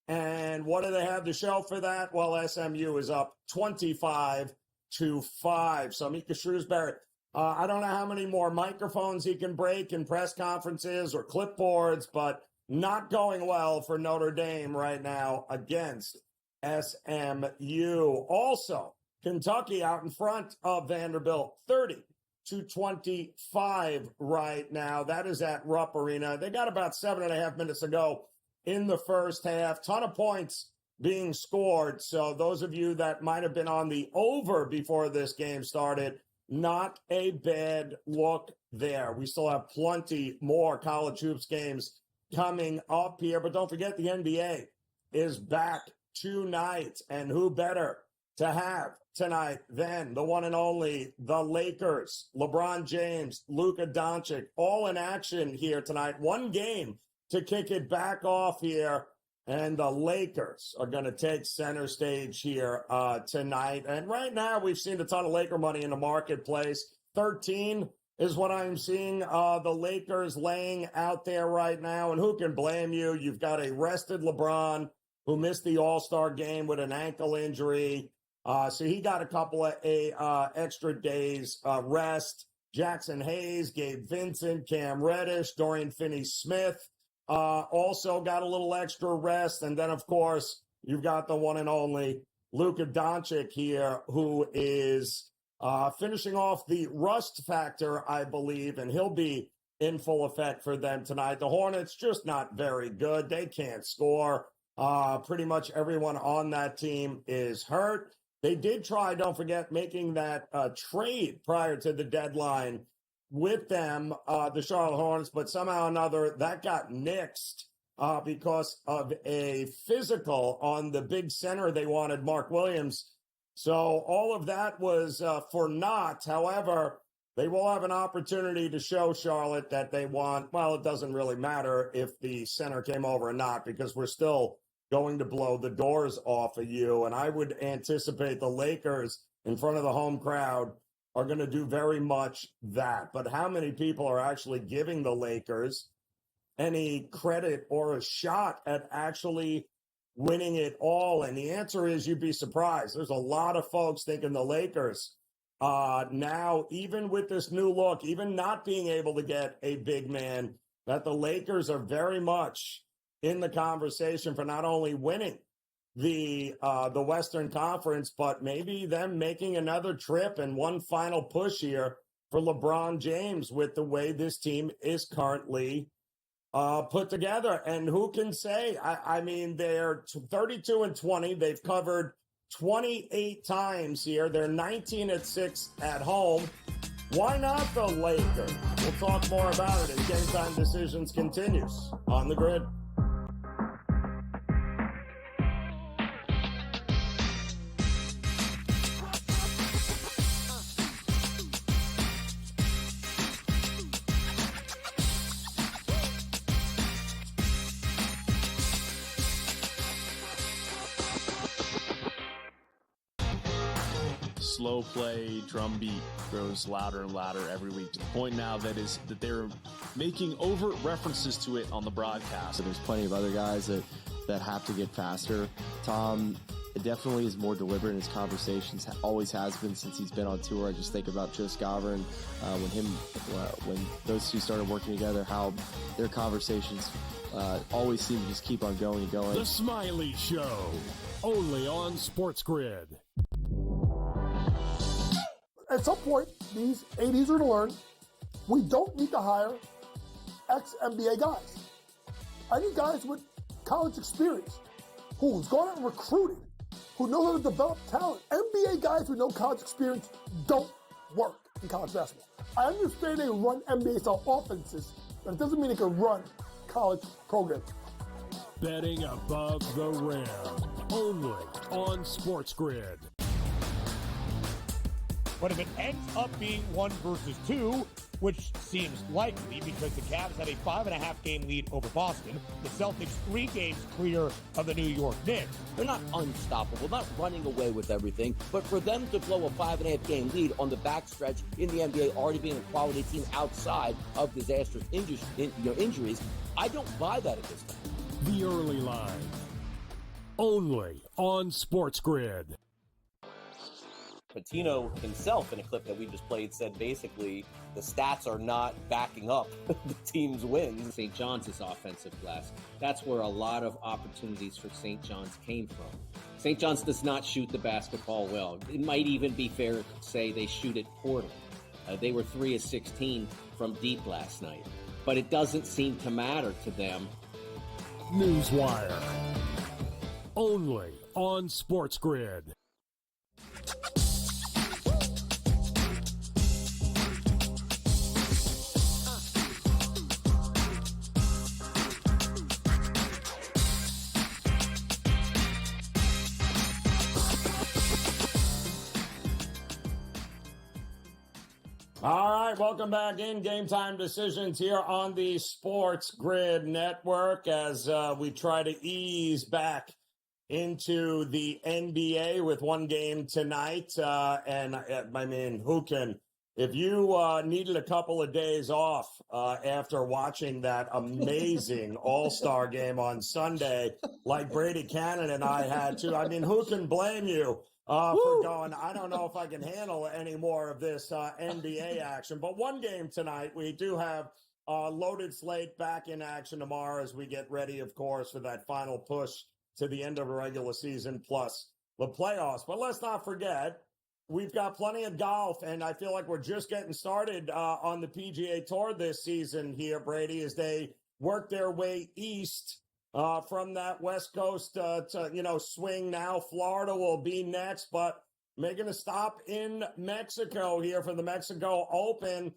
And what do they have to show for that? Well, SMU is up 25-5. So Mika Shrewsbury, I don't know how many more microphones he can break in press conferences or clipboards, but not going well for Notre Dame right now against SMU. Also, Kentucky out in front of Vanderbilt, 30-25 right now. That is at Rupp Arena. They got about 7.5 minutes to go in the first half. Ton of points being scored. So those of you that might have been on the over before this game started, not a bad look there. We still have plenty more college hoops games coming up here. But don't forget, the NBA is back tonight. And who better to have tonight than the one and only the Lakers? LeBron James, Luka Doncic, all in action here tonight. One game to kick it back off here. And the Lakers are going to take center stage here tonight. And right now, we've seen a ton of Laker money in the marketplace. 13 is what I'm seeing the Lakers laying out there right now. And who can blame you? You've got a rested LeBron who missed the All-Star game with an ankle injury. So he got a couple of extra days rest. Jackson Hayes, Gabe Vincent, Cam Reddish, Dorian Finney-Smith also got a little extra rest. And then, of course, you've got the one and only Luka Doncic here, who is finishing off the rust factor, I believe, and he'll be in full effect for them tonight. The Hornets just not very good. They can't score. Pretty much everyone on that team is hurt. They did try, don't forget, making that trade prior to the deadline with them, the Charlotte Hornets, but somehow or another that got nixed because of a physical on the big center they wanted, Mark Williams. So all of that was for naught. However, they will have an opportunity to show Charlotte that they want. Well, it doesn't really matter if the center came over or not, because we're still going to blow the doors off of you. And I would anticipate the Lakers in front of the home crowd are going to do very much that. But how many people are actually giving the Lakers any credit or a shot at actually winning it all? And the answer is you'd be surprised. There's a lot of folks thinking the Lakers now, even with this new look, even not being able to get a big man, that the Lakers are very much in the conversation for not only winning the Western Conference, but maybe them making another trip and one final push here for LeBron James with the way this team is currently put together. And who can say? I mean, they're 32-20. They've covered 28 times here. They're 19-6 at home. Why not the Lakers? We'll talk more about it as Game Time Decisions continues on the Grid. slow play drum beat grows louder and louder every week, to the point now that they're making overt references to it on the broadcast. So there's plenty of other guys that have to get faster. Tom definitely is more deliberate in his conversations, always has been since he's been on tour. I just think about Joe Raineri, when those two started working together, how their conversations always seem to just keep on going and going. The Smiley Show, only on SportsGrid. At some point, these 80s are going to learn we don't need to hire ex-NBA guys. I need guys with college experience who's gone out and recruited, who know how to develop talent. NBA guys with no college experience don't work in college basketball. I understand they run NBA-style offenses, but it doesn't mean they can run college programs. Betting above the rim, only on SportsGrid. But if it ends up being 1 versus 2, which seems likely because the Cavs have a 5.5-game lead over Boston, the Celtics 3 games clear of the New York Knicks. They're not unstoppable, not running away with everything, but for them to blow a 5.5-game lead on the backstretch in the NBA, already being a quality team outside of disastrous injuries, I don't buy that at this time. The early line, only on SportsGrid. Patino himself, in a clip that we just played, said basically the stats are not backing up the team's wins. St. John's offensive glass. That's where a lot of opportunities for St. John's came from. St. John's does not shoot the basketball well. It might even be fair to say they shoot it poorly. They were 3 of 16 from deep last night, but it doesn't seem to matter to them. Newswire, only on SportsGrid. All right, welcome back in Game Time Decisions here on the SportsGrid Network as we try to ease back into the NBA with one game tonight. And I mean, if you needed a couple of days off after watching that amazing All-Star game on Sunday, like Brady Cannon and I had to, I mean, who can blame you? For going, I don't know if I can handle any more of this NBA action. But one game tonight, we do have loaded slate back in action tomorrow as we get ready, of course, for that final push to the end of the regular season plus the playoffs. But let's not forget, we've got plenty of golf, and I feel like we're just getting started on the PGA Tour this season here, Brady, as they work their way east. From that West Coast to swing now. Florida will be next, but making a stop in Mexico here for the Mexico Open.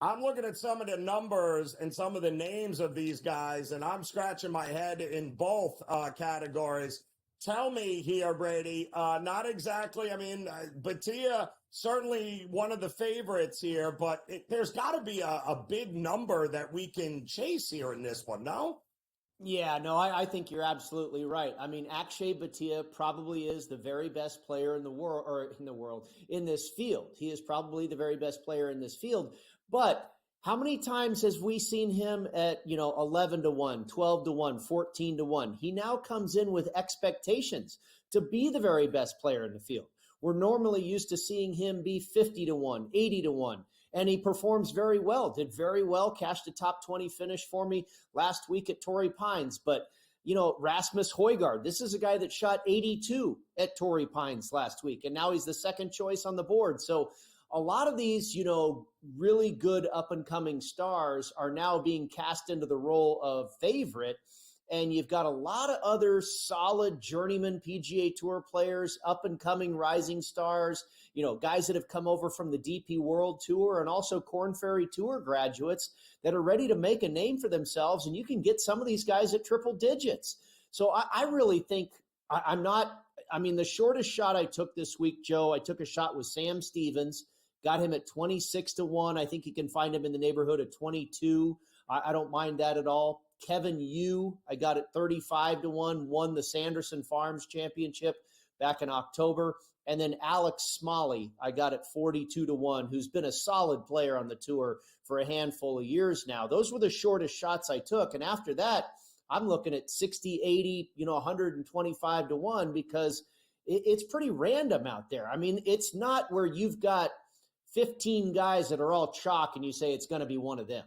I'm looking at some of the numbers and some of the names of these guys, and I'm scratching my head in both categories. Tell me here, Brady, not exactly, I mean, Batia, certainly one of the favorites here, but there's got to be a big number that we can chase here in this one, no? Yeah, no, I think you're absolutely right. I mean, Akshay Bhatia probably is the very best player in this field. He is probably the very best player in this field. But how many times has we seen him at, 11-1, 12-1, 14-1? He now comes in with expectations to be the very best player in the field. We're normally used to seeing him be 50-1, 80-1. And he performs very well, did very well, cashed a top 20 finish for me last week at Torrey Pines. But, Rasmus Højgaard, this is a guy that shot 82 at Torrey Pines last week, and now he's the second choice on the board. So a lot of these, really good up-and-coming stars are now being cast into the role of favorite. And you've got a lot of other solid journeyman PGA Tour players, up-and-coming rising stars, guys that have come over from the DP World Tour and also Korn Ferry Tour graduates that are ready to make a name for themselves. And you can get some of these guys at triple digits. So I really think the shortest shot I took this week, Joe, I took a shot with Sam Stevens, got him at 26-1. I think you can find him in the neighborhood of 22. I don't mind that at all. Kevin Yu, I got at 35-1, won the Sanderson Farms Championship back in October. And then Alex Smalley, I got at 42-1, who's been a solid player on the tour for a handful of years now. Those were the shortest shots I took. And after that, I'm looking at 60, 80, 125-1 because it's pretty random out there. I mean, it's not where you've got 15 guys that are all chalk and you say it's going to be one of them.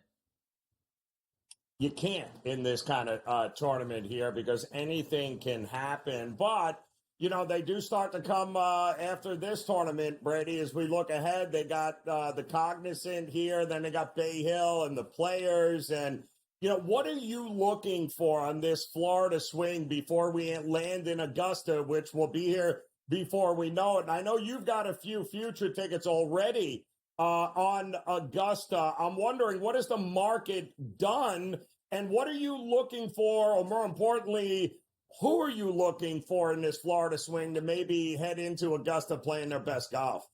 You can't in this kind of tournament here because anything can happen. But, they do start to come after this tournament, Brady, as we look ahead. They got the Cognizant here, then they got Bay Hill and the Players. And, what are you looking for on this Florida swing before we land in Augusta, which will be here before we know it? And I know you've got a few future tickets already on Augusta. I'm wondering, what has the market done, and what are you looking for, or more importantly, who are you looking for in this Florida swing to maybe head into Augusta playing their best golf?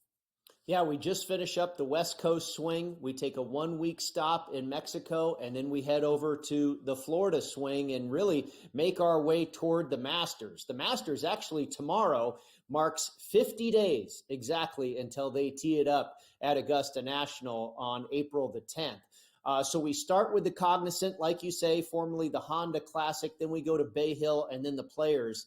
Yeah, we just finish up the West Coast swing. We take a 1-week stop in Mexico, and then we head over to the Florida swing and really make our way toward the Masters. The Masters actually tomorrow marks 50 days exactly until they tee it up at Augusta National on April the 10th. So we start with the Cognizant, like you say, formerly the Honda Classic. Then we go to Bay Hill and then the Players.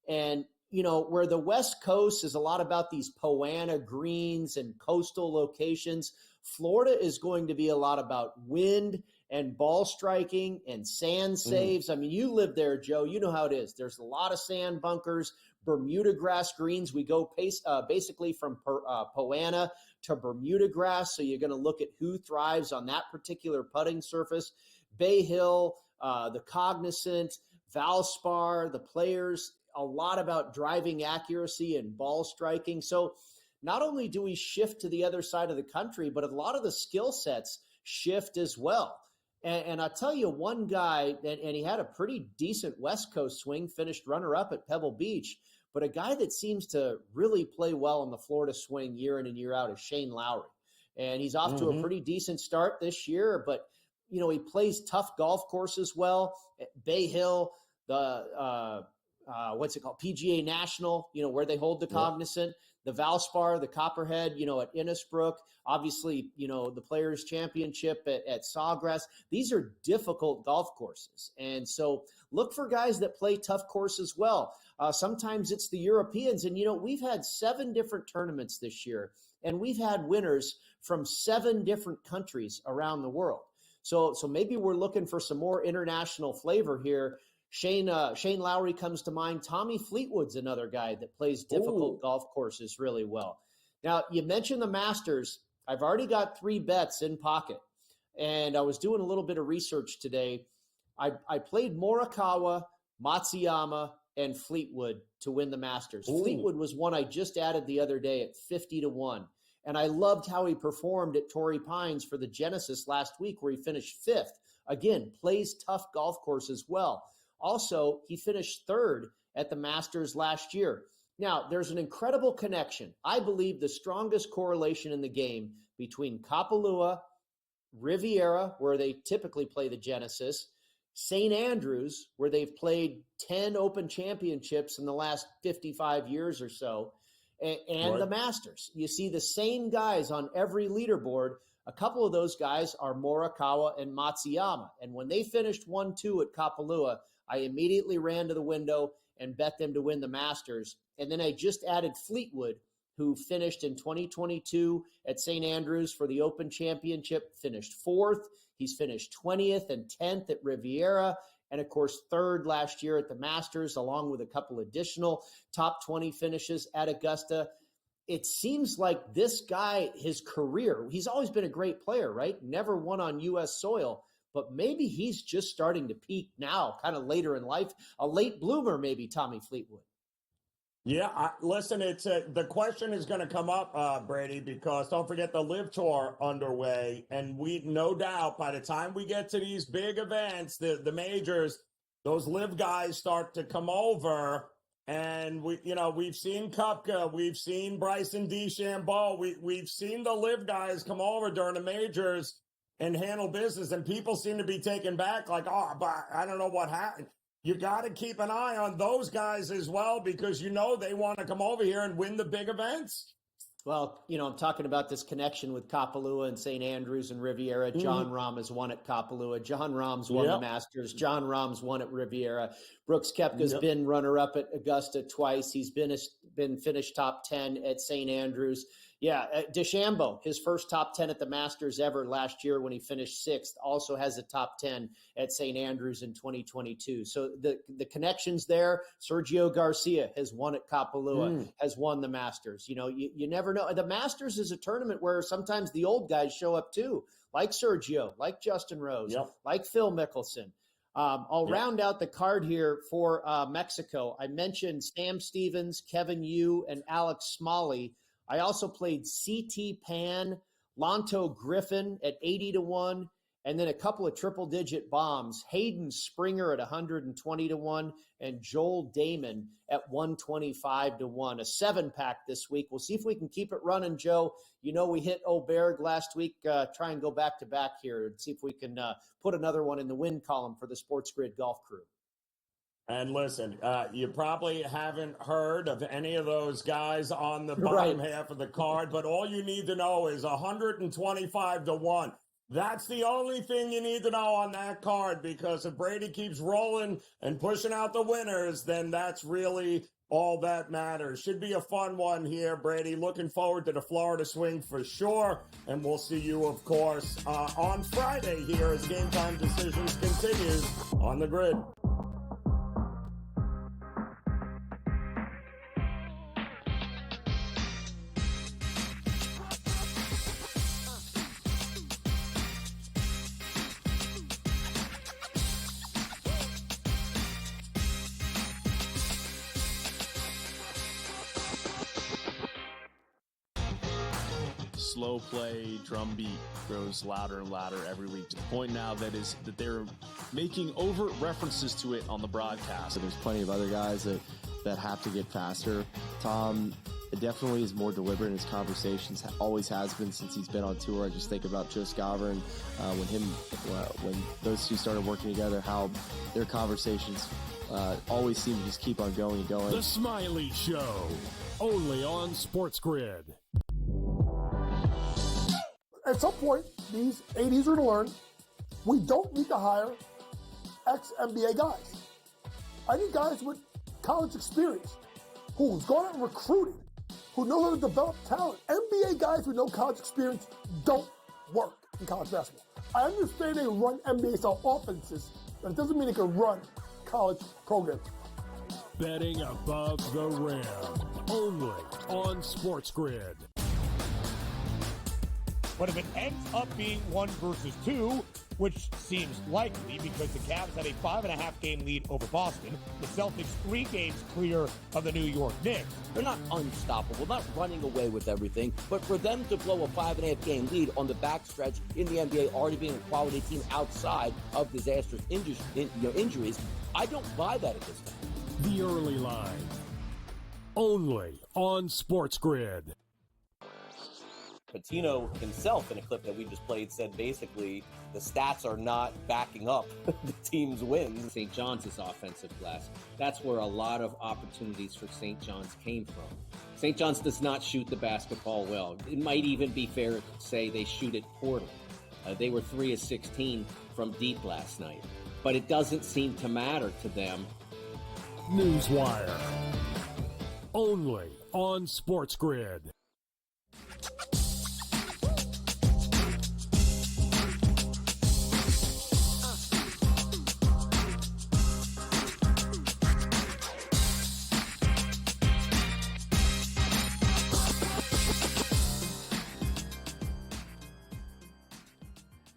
And where the West Coast is a lot about these Poana greens and coastal locations, Florida is going to be a lot about wind and ball striking and sand saves. I mean, you live there, Joe. You know how it is. There's a lot of sand bunkers, Bermuda grass greens. We go basically from Poana to Bermuda grass. So you're going to look at who thrives on that particular putting surface. Bay Hill, the Cognizant, Valspar, the Players, a lot about driving accuracy and ball striking. So not only do we shift to the other side of the country, but a lot of the skill sets shift as well. And I'll tell you one guy, and he had a pretty decent West Coast swing, finished runner-up at Pebble Beach, but a guy that seems to really play well on the Florida swing year in and year out is Shane Lowry. And he's off to a pretty decent start this year, but, he plays tough golf courses well. At Bay Hill, the PGA National, where they hold the Cognizant, the Valspar, the Copperhead, at Innisbrook, obviously, the Players Championship at Sawgrass. These are difficult golf courses. And so look for guys that play tough courses well. Sometimes it's the Europeans. And, we've had 7 different tournaments this year, and we've had winners from 7 different countries around the world. So maybe we're looking for some more international flavor here. Shane Lowry comes to mind. Tommy Fleetwood's another guy that plays difficult golf courses really well. Now, you mentioned the Masters. I've already got 3 bets in pocket, and I was doing a little bit of research today. I played Morikawa, Matsuyama, and Fleetwood to win the Masters. Fleetwood was one I just added the other day at 50-1, and I loved how he performed at Torrey Pines for the Genesis last week, where he finished 5th. Again, plays tough golf course as well. Also, he finished 3rd at the Masters last year. Now, there's an incredible connection. I believe the strongest correlation in the game between Kapalua, Riviera, where they typically play the Genesis, St. Andrews, where they've played 10 Open Championships in the last 55 years or so, and the Masters. You see the same guys on every leaderboard. A couple of those guys are Morikawa and Matsuyama. And when they finished 1-2 at Kapalua, I immediately ran to the window and bet them to win the Masters. And then I just added Fleetwood, who finished in 2022 at St. Andrews for the Open Championship, finished 4th. He's finished 20th and 10th at Riviera, and of course 3rd last year at the Masters, along with a couple additional top 20 finishes at Augusta. It seems like this guy, his career, he's always been a great player, right? Never won on U.S. soil. But maybe he's just starting to peak now, kind of later in life. A late bloomer, maybe, Tommy Fleetwood. Yeah, listen, it's the question is going to come up, Brady, because don't forget the Live Tour underway. And we, no doubt, by the time we get to these big events, the majors, those Live guys start to come over. And we've seen Koepka, we've seen Bryson DeChambeau, we've seen the Live guys come over during the majors and handle business, and people seem to be taken back like, but I don't know what happened. you got to keep an eye on those guys as well, because you know they want to come over here and win the big events. Well, I'm talking about this connection with Kapalua and St. Andrews and Riviera. John Rahm has won at Kapalua. John Rahm's won the Masters. John Rahm's won at Riviera. Brooks Koepka's been runner-up at Augusta twice. He's been finished top 10 at St. Andrews. Yeah, DeChambeau, his first top 10 at the Masters ever last year when he finished sixth, also has a top 10 at St. Andrews in 2022. So the connections there. Sergio Garcia has won at Kapalua, has won the Masters. You never know. The Masters is a tournament where sometimes the old guys show up too, like Sergio, like Justin Rose, like Phil Mickelson. I'll round out the card here for Mexico. I mentioned Sam Stevens, Kevin Yu, and Alex Smalley. I also played C.T. Pan, Lonto Griffin at 80-1, and then a couple of triple-digit bombs. Hayden Springer at 120-1, and Joel Damon at 125-1. A 7-pack this week. We'll see if we can keep it running, Joe. We hit Oberg last week. Try and go back-to-back here and see if we can put another one in the win column for the SportsGrid golf crew. And listen, you probably haven't heard of any of those guys on the bottom half of the card, but all you need to know is 125-1. That's the only thing you need to know on that card, because if Brady keeps rolling and pushing out the winners, then that's really all that matters. Should be a fun one here, Brady. Looking forward to the Florida swing for sure. And we'll see you, of course, on Friday here as Game Time Decisions continues on the grid. Slow play drum beat grows louder and louder every week, to the point now that they're making overt references to it on the broadcast. So there's plenty of other guys that have to get faster. Tom definitely is more deliberate in his conversations, always has been since he's been on tour. I just think about Joe Scavern, when those two started working together, how their conversations always seem to just keep on going and going. The Smiley Show, only on SportsGrid. At some point, these 80s are going to learn we don't need to hire ex-NBA guys. I need guys with college experience who's gone out and recruited, who know how to develop talent. NBA guys with no college experience don't work in college basketball. I understand they run NBA-style offenses, but it doesn't mean they can run college programs. Betting above the rim, only on SportsGrid. But if it ends up being 1 versus 2, which seems likely because the Cavs have a 5.5-game lead over Boston, the Celtics 3 games clear of the New York Knicks. They're not unstoppable, not running away with everything, but for them to blow a 5.5-game lead on the backstretch in the NBA, already being a quality team outside of disastrous injuries, I don't buy that at this time. The early line, only on SportsGrid. Patino himself, in a clip that we just played, said basically the stats are not backing up the team's wins. St. John's offensive glass. That's where a lot of opportunities for St. John's came from. St. John's does not shoot the basketball well. It might even be fair to say they shoot it poorly. They were 3 of 16 from deep last night, but it doesn't seem to matter to them. Newswire, only on SportsGrid.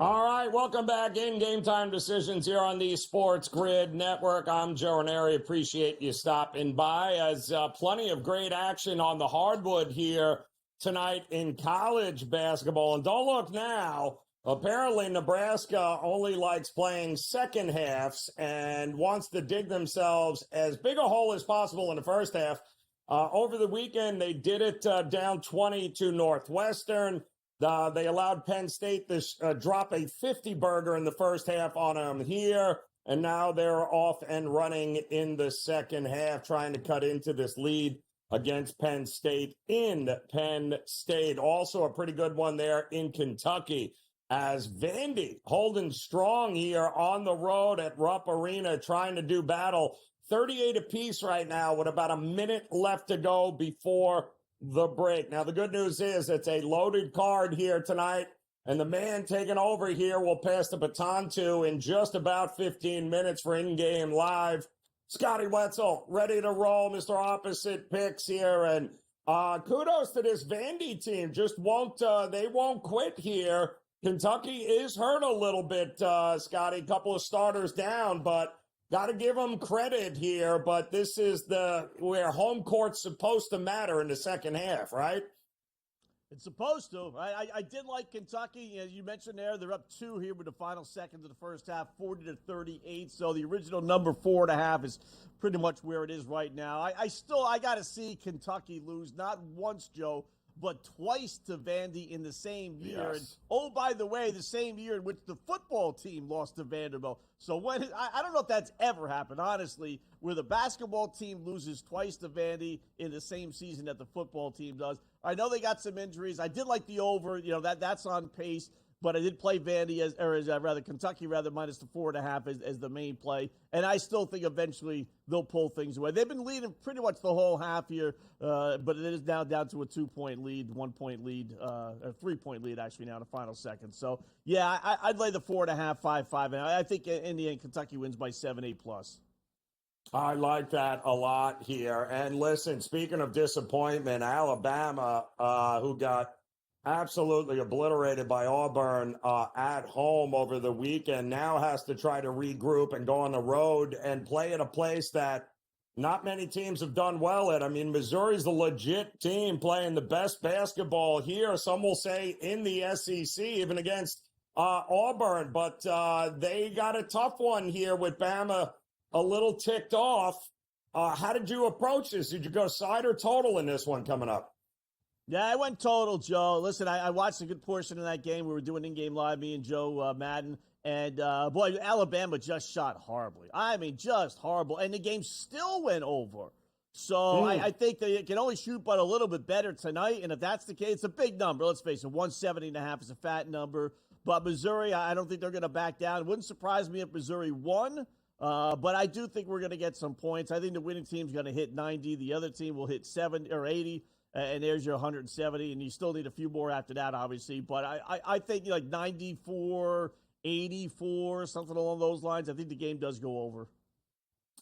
All right, welcome back in Game Time Decisions here on the SportsGrid Network. I'm Joe Raineri. Appreciate you stopping by. As plenty of great action on the hardwood here tonight in college basketball. And don't look now. Apparently, Nebraska only likes playing second halves and wants to dig themselves as big a hole as possible in the first half. Over the weekend, they did it down 20 to Northwestern. They allowed Penn State to drop a 50-burger in the first half on them here. And now they're off and running in the second half, trying to cut into this lead against Penn State in Penn State. Also a pretty good one there in Kentucky, as Vandy holding strong here on the road at Rupp Arena, trying to do battle. 38 apiece right now with about a minute left to go before the break. Now, the good news is it's a loaded card here tonight, and the man taking over here will pass the baton to in just about 15 minutes for in-game live. Scotty Wetzel, ready to roll, Mr. Opposite Picks here. And kudos to this Vandy team. Just they won't quit here. Kentucky is hurt a little bit, Scotty. A couple of starters down, but got to give them credit here. But this is where home court's supposed to matter in the second half, right? It's supposed to. I did like Kentucky. As you mentioned there, they're up 2 here with the final seconds of the first half, 40-38. So the original number 4.5 is pretty much where it is right now. I got to see Kentucky lose, not once, Joe, but twice to Vandy in the same year. Yes. And, oh, by the way, the same year in which the football team lost to Vanderbilt. So I don't know if that's ever happened, honestly, where the basketball team loses twice to Vandy in the same season that the football team does. I know they got some injuries. I did like the over, that's on pace. But I did play Vandy Kentucky minus the 4.5 as the main play. And I still think eventually they'll pull things away. They've been leading pretty much the whole half here, but it is now down to a 2-point lead, 1-point lead, a 3-point lead actually now in the final second. So, yeah, I'd lay the 4.5, 5-5. And I think in the end, Kentucky wins by 7-8 plus. I like that a lot here. And listen, speaking of disappointment, Alabama, who got absolutely obliterated by Auburn at home over the weekend, now has to try to regroup and go on the road and play at a place that not many teams have done well at. I mean, Missouri's a legit team playing the best basketball here. Some will say in the SEC, even against Auburn. But they got a tough one here with Bama a little ticked off. How did you approach this? Did you go side or total in this one coming up? Yeah, I went total, Joe. Listen, I watched a good portion of that game. We were doing in-game live, me and Joe Madden. And, boy, Alabama just shot horribly. I mean, just horrible. And the game still went over. So I think they can only shoot but a little bit better tonight. And if that's the case, it's a big number. Let's face it, 170.5 is a fat number. But Missouri, I don't think they're going to back down. It wouldn't surprise me if Missouri won. But I do think we're going to get some points. I think the winning team's going to hit 90. The other team will hit 70 or 80. And there's your 170, and you still need a few more after that, obviously. But I think like 94, 84, something along those lines. I think the game does go over.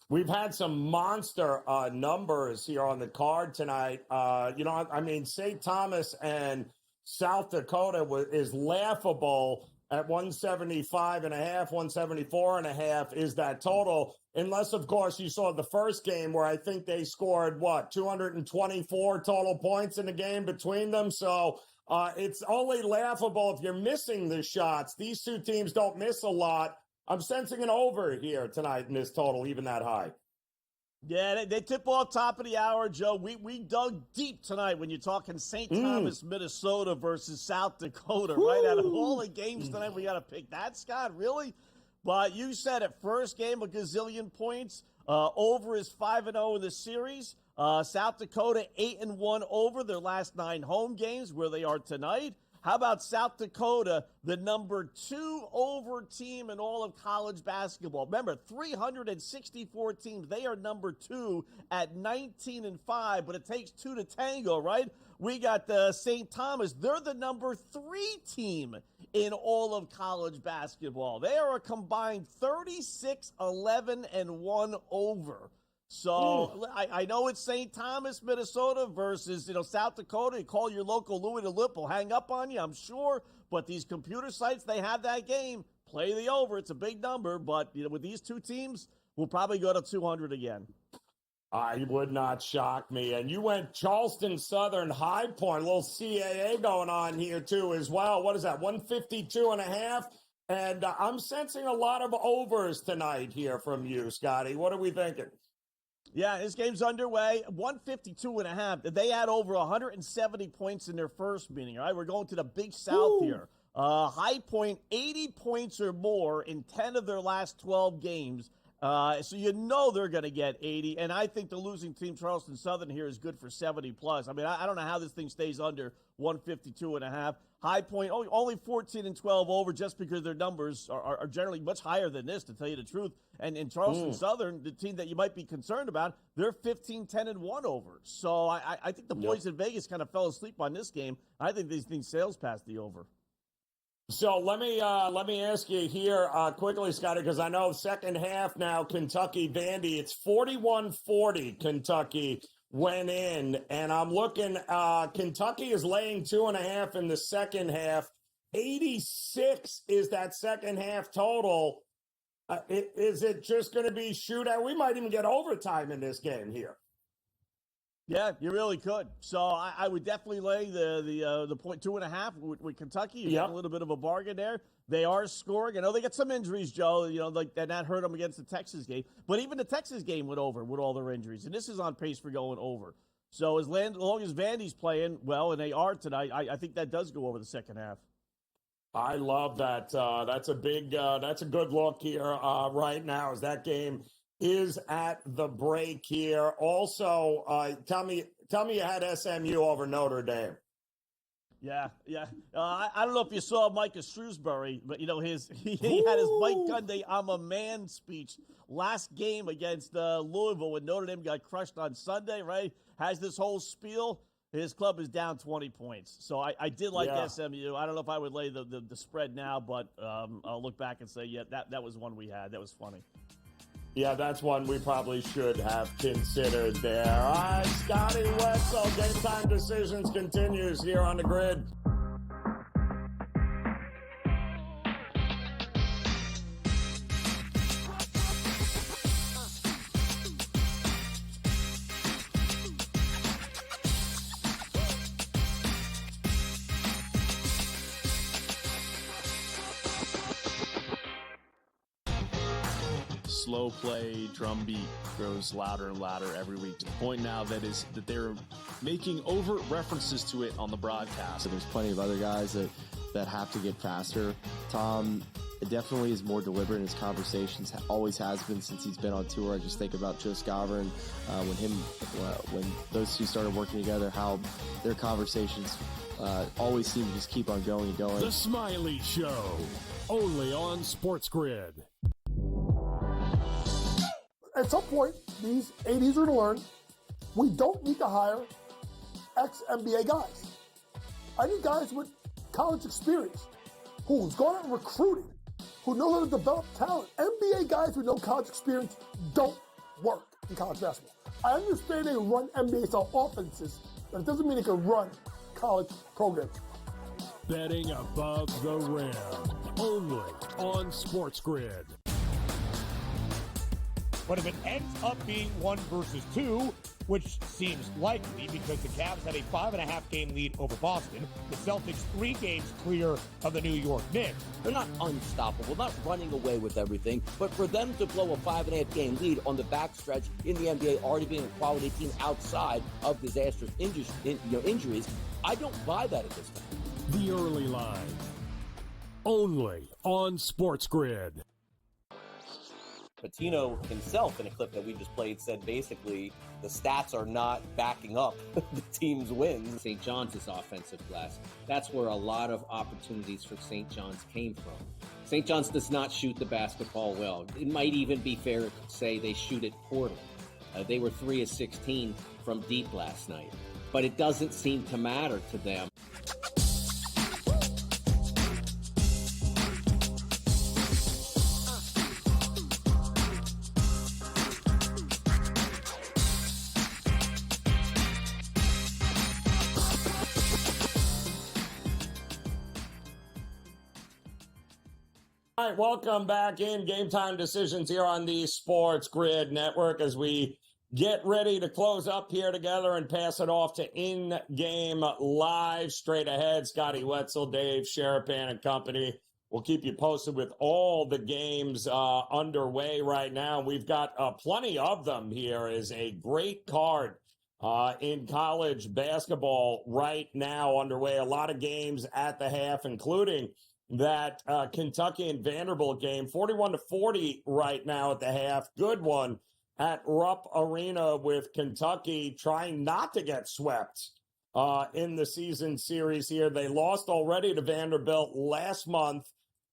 We've had some monster numbers here on the card tonight. St. Thomas and South Dakota is laughable at 175.5, 174.5 is that total. Unless, of course, you saw the first game where I think they scored, 224 total points in the game between them. So it's only laughable if you're missing the shots. These two teams don't miss a lot. I'm sensing an over here tonight in this total, even that high. Yeah, they tip off top of the hour, Joe. We dug deep tonight when you're talking St. Thomas, Minnesota versus South Dakota, right? Out of all the games tonight, we got to pick that, Scott, really? But you said at first game, a gazillion points. Over is 5-0 in the series. South Dakota, 8-1 over their last 9 home games, where they are tonight. How about South Dakota, the number 2 over team in all of college basketball? Remember, 364 teams. They are number 2 at 19-5, but it takes 2 to tango, right? We got St. Thomas. They're the number 3 team in all of college basketball. They are a combined 36-11-1 over. So I know it's St. Thomas, Minnesota versus South Dakota. You call your local Louis the Lip will hang up on you, I'm sure. But these computer sites, they have that game. Play the over. It's a big number. But with these two teams, we'll probably go to 200 again. I would not shock me. And you went Charleston Southern High Point, a little CAA going on here too as well. What is that, 152.5? And I'm sensing a lot of overs tonight here from you, Scotty. What are we thinking? Yeah, this game's underway. 152.5. They had over 170 points in their first meeting. All right, we're going to the Big South here. High Point, 80 points or more in 10 of their last 12 games. So you know they're going to get 80. And I think the losing team, Charleston Southern, here is good for 70 plus. I mean, I don't know how this thing stays under 152.5. High Point, only 14 and 12 over, just because their numbers are generally much higher than this, to tell you the truth. And in Charleston Southern, the team that you might be concerned about, they're 15, 10 and 1 over. So I think the boys in Vegas kind of fell asleep on this game. I think these things sails past the over. So let me ask you here quickly, Scotty, because I know second half now, Kentucky Vandy, it's 41-40 Kentucky went in, and I'm looking, Kentucky is laying 2.5 in the second half. 86 is that second half total. Is it just going to be shootout? We might even get overtime in this game here. Yeah, you really could. So I would definitely lay the point 2.5 with Kentucky. You get a little bit of a bargain there. They are scoring. I know they got some injuries, Joe. Like that hurt them against the Texas game. But even the Texas game went over with all their injuries, and this is on pace for going over. So as long as Vandy's playing well, and they are tonight, I think that does go over the second half. I love that. That's a good look here right now as that game is at the break here. Also, tell me you had SMU over Notre Dame. Yeah. I don't know if you saw Micah Shrewsbury, but he had his Mike Gundy "I'm a man" speech last game against Louisville when Notre Dame got crushed on Sunday. Right? Has this whole spiel. His club is down 20 points. So I did like SMU. I don't know if I would lay the spread now, but I'll look back and say, that was one we had. That was funny. Yeah, that's one we probably should have considered there. All right, Scotty Wetzel, Game Time Decisions continues here on the grid. Slow play, drum beat grows louder and louder every week, to the point now that they're making overt references to it on the broadcast. So there's plenty of other guys that have to get faster. Tom definitely is more deliberate in his conversations, always has been since he's been on tour. I just think about Joe Raineri, when those two started working together, how their conversations always seem to just keep on going and going. The Smiley Show, only on SportsGrid. At some point, these 80s are going to learn we don't need to hire ex-NBA guys. I need guys with college experience who's gone out and recruited, who know how to develop talent. NBA guys with no college experience don't work in college basketball. I understand they run NBA-style offenses, but it doesn't mean they can run college programs. Betting above the rim, only on SportsGrid. But if it ends up being 1 versus 2, which seems likely because the Cavs had a 5.5 game lead over Boston, the Celtics 3 games clear of the New York Knicks. They're not unstoppable, not running away with everything, but for them to blow a 5.5 game lead on the backstretch in the NBA, already being a quality team outside of disastrous injuries, I don't buy that at this time. The early line, only on SportsGrid. Patino himself, in a clip that we just played, said basically the stats are not backing up the team's wins. St. John's is offensive glass. That's where a lot of opportunities for St. John's came from. St. John's does not shoot the basketball well. It might even be fair to say they shoot it poorly. They were 3 of 16 from deep last night, but it doesn't seem to matter to them. All right, welcome back in Game Time Decisions here on the SportsGrid Network as we get ready to close up here together and pass it off to In-Game Live. Straight ahead, Scotty Wetzel, Dave Sherapan and company. We'll keep you posted with all the games underway right now. We've got plenty of them here. Is a great card in college basketball right now underway. A lot of games at the half, including that Kentucky and Vanderbilt game, 41-40 right now at the half. Good one at Rupp Arena with Kentucky trying not to get swept in the season series here. They lost already to Vanderbilt last month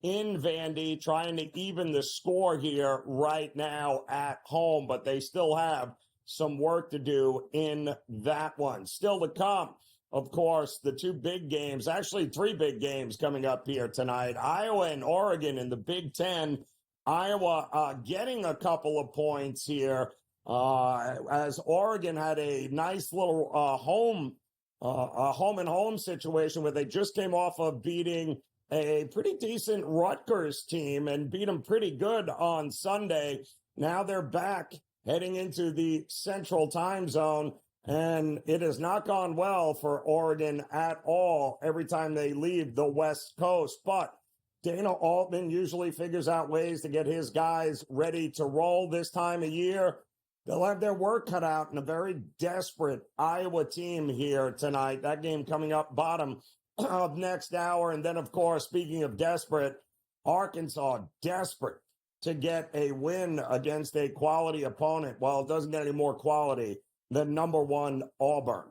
in Vandy, trying to even the score here right now at home, but they still have some work to do in that one. Still to come, of course, the two big games, actually three big games coming up here tonight. Iowa and Oregon in the Big Ten. Iowa getting a couple of points here as Oregon had a nice little home and home situation where they just came off of beating a pretty decent Rutgers team and beat them pretty good on Sunday. Now they're back heading into the Central Time Zone, and it has not gone well for Oregon at all every time they leave the West Coast. But Dana Altman usually figures out ways to get his guys ready to roll this time of year. They'll have their work cut out in a very desperate Iowa team here tonight. That game coming up bottom of next hour. And then, of course, speaking of desperate, Arkansas desperate to get a win against a quality opponent. Well, it doesn't get any more quality than number one Auburn.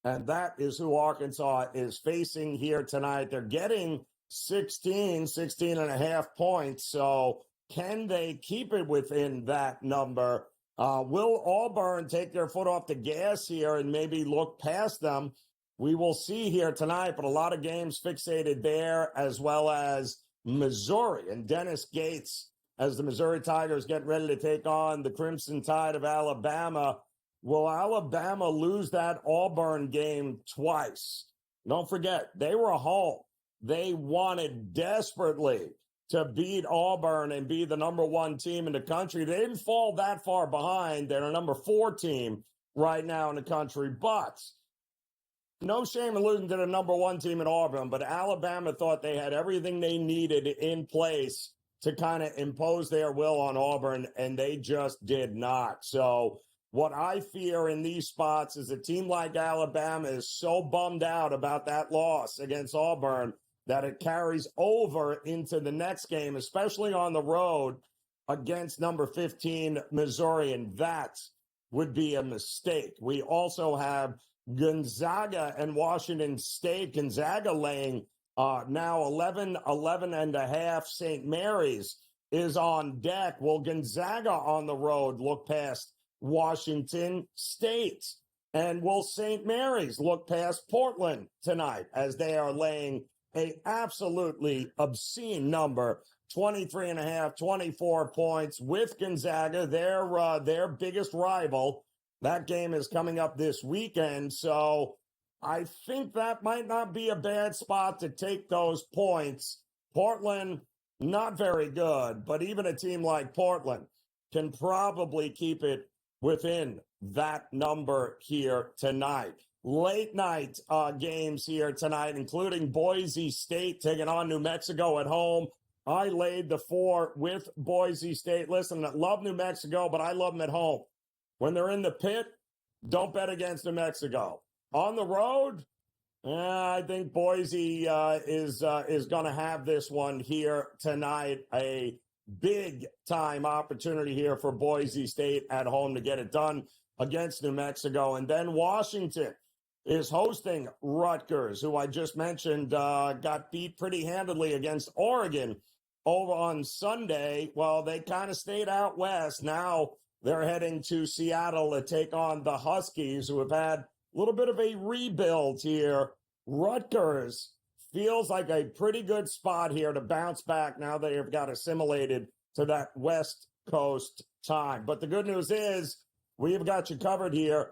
And that is who Arkansas is facing here tonight. They're getting 16 and a half points. So can they keep it within that number? Will Auburn take their foot off the gas here and maybe look past them? We will see here tonight, but a lot of games fixated there, as well as Missouri and Dennis Gates as the Missouri Tigers get ready to take on the Crimson Tide of Alabama. Will Alabama lose that Auburn game twice? Don't forget, they were home. They wanted desperately to beat Auburn and be the number one team in the country. They didn't fall that far behind. They're a number 4 team right now in the country, but no shame in losing to the number 1 team in Auburn, but Alabama thought they had everything they needed in place to kind of impose their will on Auburn, and they just did not. So what I fear in these spots is a team like Alabama is so bummed out about that loss against Auburn that it carries over into the next game, especially on the road against number 15 Missouri, and that would be a mistake. We also have Gonzaga and Washington State. Gonzaga laying now 11 and a half. St. Mary's is on deck. Will Gonzaga on the road look past Washington State? And will St. Mary's look past Portland tonight as they are laying a absolutely obscene number, 23 and a half, 24 points with Gonzaga, their biggest rival. That game is coming up this weekend, so I think that might not be a bad spot to take those points. Portland, not very good, but even a team like Portland can probably keep it within that number here tonight. Late night games here tonight, including Boise State taking on New Mexico at home. I laid the 4 with Boise State. Listen, I love New Mexico, but I love them at home. When they're in the pit, don't bet against New Mexico. On the road, I think Boise is going to have this one here tonight. A big-time opportunity here for Boise State at home to get it done against New Mexico. And then Washington is hosting Rutgers, who I just mentioned got beat pretty handily against Oregon over on Sunday. Well, they kind of stayed out west. Now they're heading to Seattle to take on the Huskies, who have had a little bit of a rebuild here. Rutgers feels like a pretty good spot here to bounce back now they have got assimilated to that West Coast time. But the good news is we have got you covered here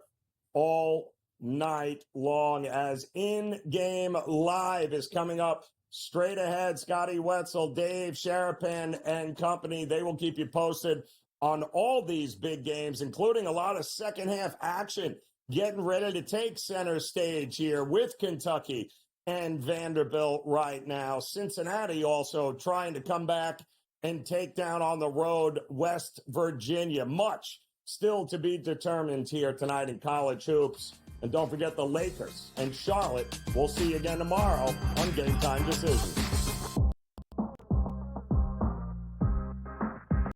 all night long, as In-Game Live is coming up straight ahead. Scotty Wetzel, Dave Sharapan, and company, they will keep you posted on all these big games, including a lot of second half action getting ready to take center stage here with Kentucky and Vanderbilt right now. Cincinnati also trying to come back and take down on the road West Virginia. Much still to be determined here tonight in college hoops. And don't forget the Lakers and Charlotte. We'll see you again tomorrow on Game Time Decisions.